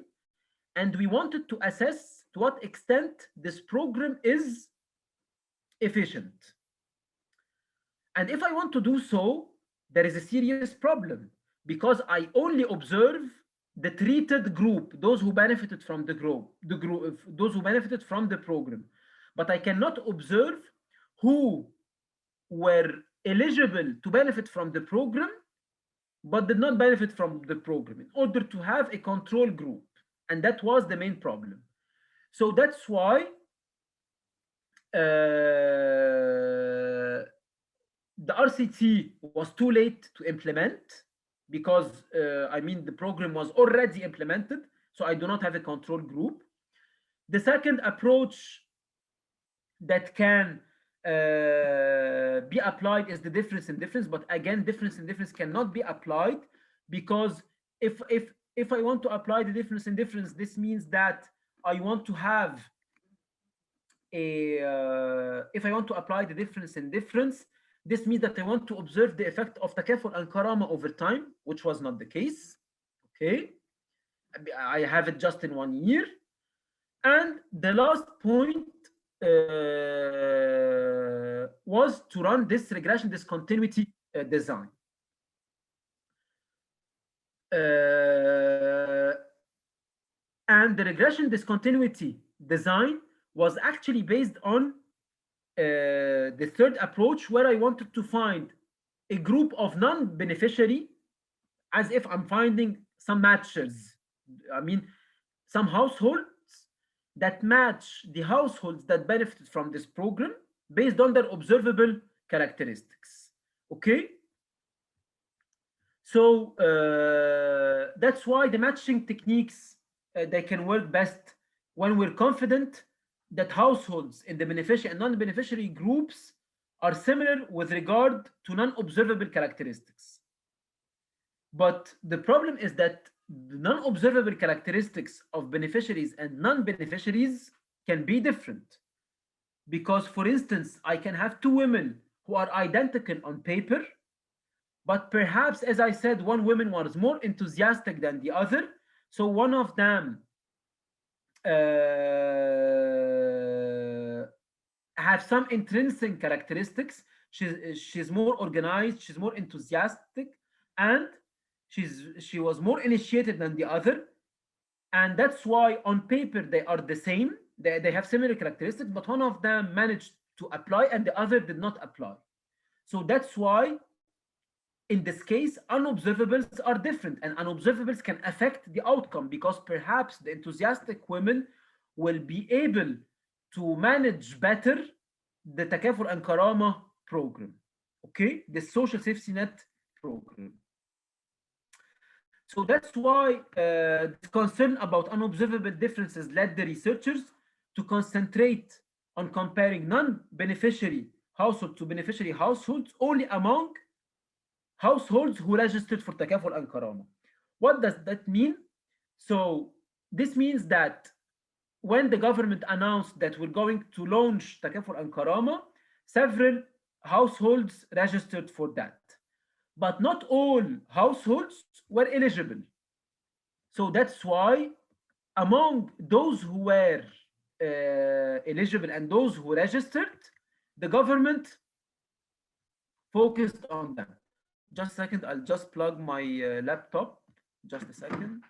and we wanted to assess to what extent this program is efficient. And if I want to do so, there is a serious problem, because I only observe the treated group, those who benefited from those who benefited from the program. But I cannot observe who were eligible to benefit from the program but did not benefit from the program, in order to have a control group. And that was the main problem. So that's why the RCT was too late to implement, because I mean, the program was already implemented, so I do not have a control group. The second approach that can be applied is the difference in difference, but again, difference in difference cannot be applied, because if I want to apply the difference in difference, this means that I want to have if I want to apply the difference in difference, this means that I want to observe the effect of takaful and karama over time, which was not the case. Okay, I have it just in 1 year. And the last point was to run this regression discontinuity design. And the regression discontinuity design was actually based on the third approach, where I wanted to find a group of non-beneficiary, as if I'm finding some matches. I mean, some households that match the households that benefited from this program based on their observable characteristics. Okay? So that's why the matching techniques, they can work best when we're confident that households in the beneficiary and non-beneficiary groups are similar with regard to non-observable characteristics. But the problem is that the non-observable characteristics of beneficiaries and non-beneficiaries can be different. Because, for instance, I can have two women who are identical on paper, but perhaps, as I said, one woman was more enthusiastic than the other. So one of them have some intrinsic characteristics. She's more organized, she's more enthusiastic, and she was more initiated than the other. And that's why on paper they are the same. They have similar characteristics, but one of them managed to apply and the other did not apply. So that's why in this case, unobservables are different, and unobservables can affect the outcome, because perhaps the enthusiastic women will be able to manage better the takaful and karama program, okay, the social safety net program. So that's why the concern about unobservable differences led the researchers to concentrate on comparing non-beneficiary household to beneficiary households only among households who registered for takaful and karama. What does that mean? So this means that when the government announced that we're going to launch takaful and karama, several households registered for that. But not all households were eligible. So that's why among those who were eligible and those who registered, the government focused on them. Just a second, I'll just plug my laptop. Just a second.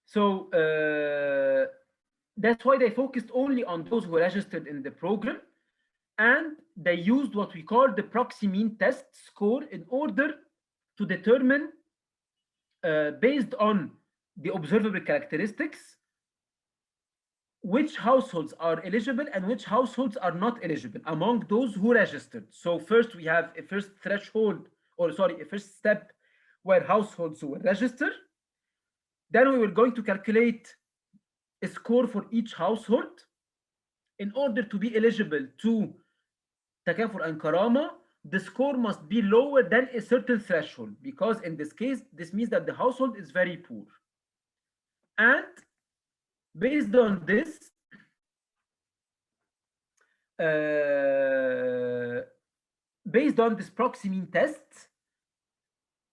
So that's why they focused only on those who registered in the program, and they used what we call the proxy mean test score in order to determine, based on the observable characteristics, which households are eligible and which households are not eligible among those who registered. So first we have a first threshold, or sorry, a first step where households will register. Then we were going to calculate a score for each household in order to be eligible to takaful and karama. the score must be lower than a certain threshold, because in this case, this means that the household is very poor. And based on this, proxy mean test,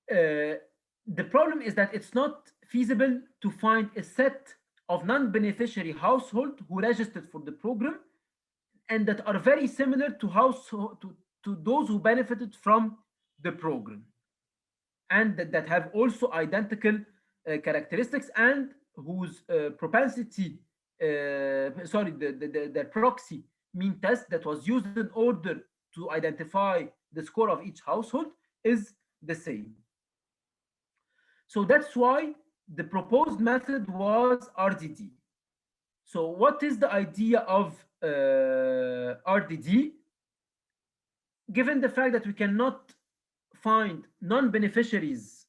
the problem is that it's not feasible to find a set of non-beneficiary households who registered for the program and that are very similar to those who benefited from the program, and that have also identical characteristics, and whose propensity, the proxy mean test that was used in order to identify the score of each household is the same. So that's why the proposed method was RDD. So what is the idea of RDD? Given the fact that we cannot find non-beneficiaries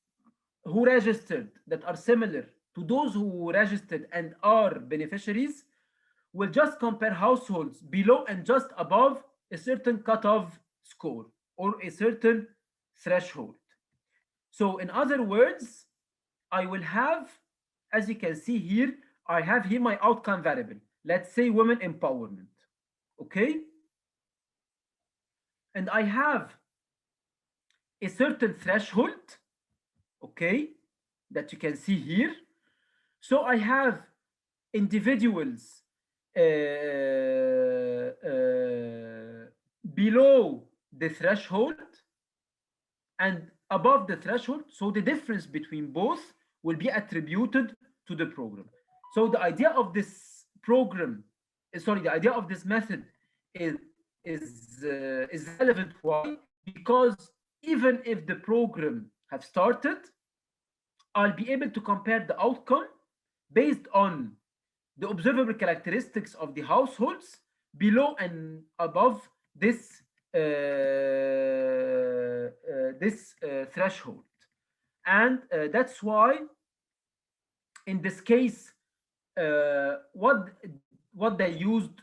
who registered that are similar to those who registered and are beneficiaries, we'll just compare households below and just above a certain cutoff score or a certain threshold. So in other words, I will have, as you can see here, I have here my outcome variable. Let's say women empowerment, okay? And I have a certain threshold, okay, that you can see here. So I have individuals below the threshold and above the threshold. So the difference between both will be attributed to the program. So the idea of this program, the idea of this method is relevant. Why? Because even if the program have started, I'll be able to compare the outcome based on the observable characteristics of the households below and above this threshold. And that's why in this case, what they used,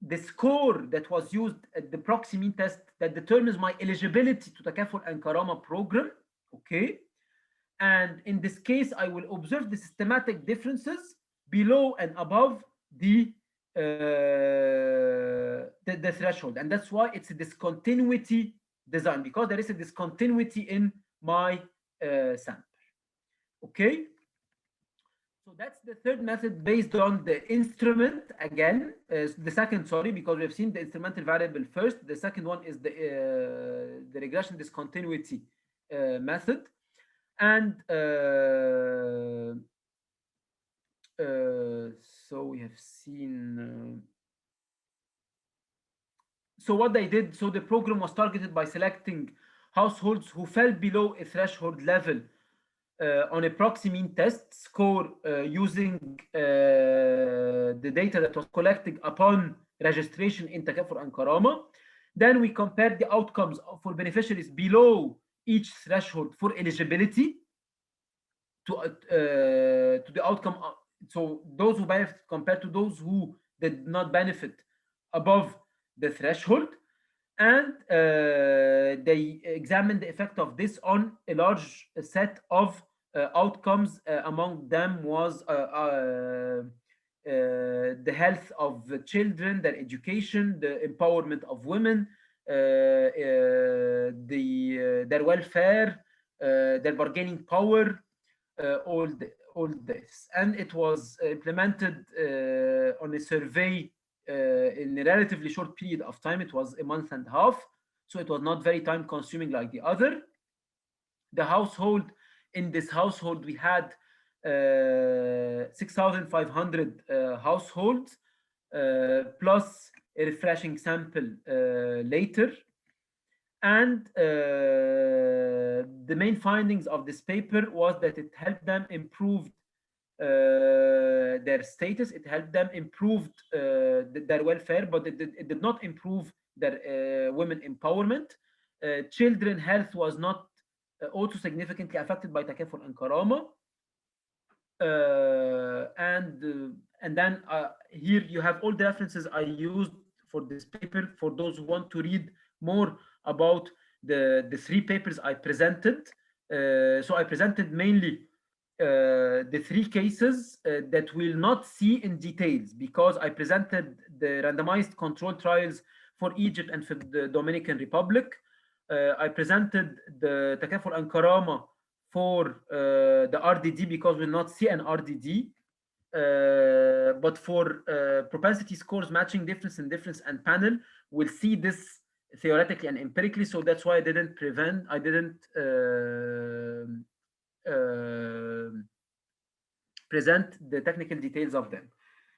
the score that was used at the proxy mean test that determines my eligibility to Takaful and Karama program, okay? And in this case, I will observe the systematic differences below and above the threshold. And that's why it's a discontinuity design, because there is a discontinuity in my sample, okay? So that's the third method based on the instrument again. The second, sorry, because we've seen the instrumental variable first. The second one is the regression discontinuity method. And so we have seen. So what they did, so the program was targeted by selecting households who fell below a threshold level on a proxy mean test score using the data that was collected upon registration in Takaful and Karama. Then we compared the outcomes for beneficiaries below each threshold for eligibility to the outcome. So those who benefit compared to those who did not benefit above the threshold. And they examined the effect of this on a large set of outcomes. Among them was the health of the children, their education, the empowerment of women, their welfare, their bargaining power, all this. And it was implemented on a survey in a relatively short period of time. It was a month and a half, so it was not very time consuming like the other. The household, in this household we had 6,500 households plus a refreshing sample later. And the main findings of this paper was that it helped them improve their status, it helped them improve their welfare, but it did not improve their women empowerment. Children health was not also significantly affected by Takaful and Karama. And then here you have all the references I used for this paper for those who want to read more about the three papers I presented. So I presented mainly the three cases that we'll not see in details, because I presented the randomized control trials for Egypt and for the Dominican Republic. I presented the Takaful and Karama for the RDD, because we'll not see an RDD. But for propensity scores matching difference in difference and panel, we'll see this theoretically and empirically. So that's why I didn't present the technical details of them.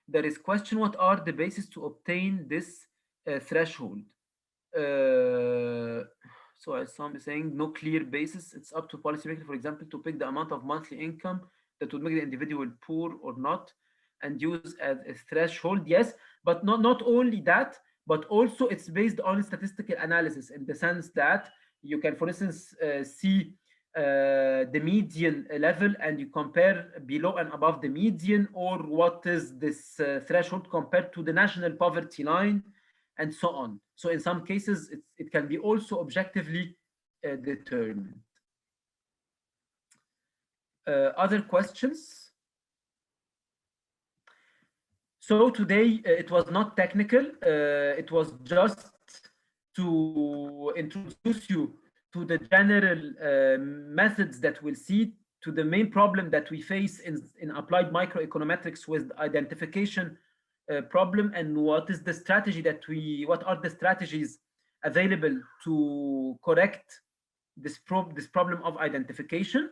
There is question, what are the bases to obtain this threshold? So as some is saying, no clear basis. It's up to policymaker, for example, to pick the amount of monthly income that would make the individual poor or not, and use as a threshold. Yes, but not only that, but also it's based on statistical analysis, in the sense that you can, for instance, see the median level, and you compare below and above the median, or what is this threshold compared to the national poverty line, and so on. So in some cases, it can be also objectively determined. Other questions? So today it was not technical. It was just to introduce you to the general methods that we'll see, to the main problem that we face in applied microeconometrics with identification problem, and what is the strategy what are the strategies available to correct this problem of identification,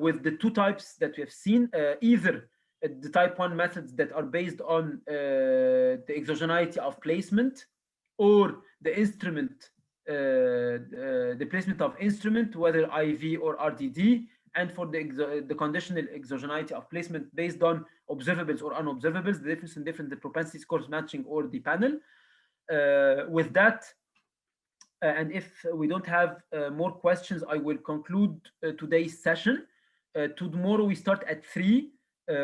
with the two types that we have seen, either the type 1 methods that are based on the exogeneity of placement, or the instrument, the placement of instrument, whether IV or RDD, and for the conditional exogeneity of placement based on observables or unobservables, the difference in the propensity scores matching or the panel. With that, and if we don't have more questions, I will conclude today's session. Tomorrow we start at 3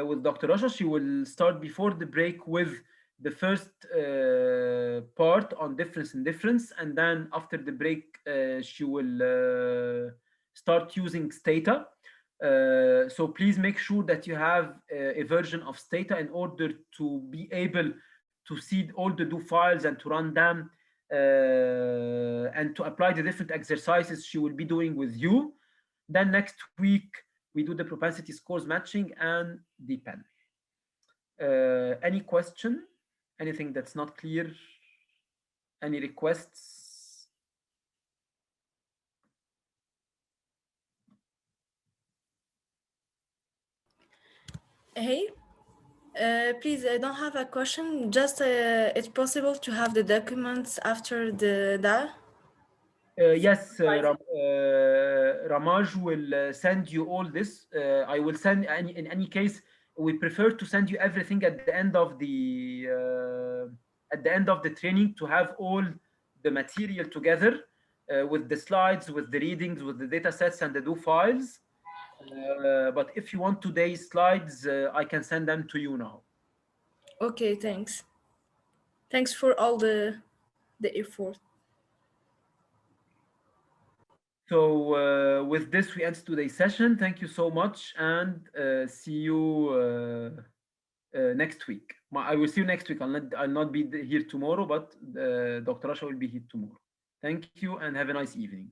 with Dr. Racha. She will start before the break with the first part on difference in difference, and then after the break she will start using Stata. So please make sure that you have a version of Stata in order to be able to see all the do files and to run them, and to apply the different exercises she will be doing with you. Then next week we do the propensity scores matching and the panel. Any question? Anything that's not clear? Any requests? Hey, please, I don't have a question. Just it's possible to have the documents after the DA? Yes, Ramaj will send you all this. I will send, in any case, we prefer to send you everything at the end of the training, to have all the material together, with the slides, with the readings, with the data sets and the do files. But if you want today's slides, I can send them to you now. Okay, thanks. Thanks for all the effort. So with this, we end today's session. Thank you so much, and see you next week. I will see you next week. I'll not be here tomorrow, but Dr. Racha will be here tomorrow. Thank you, and have a nice evening.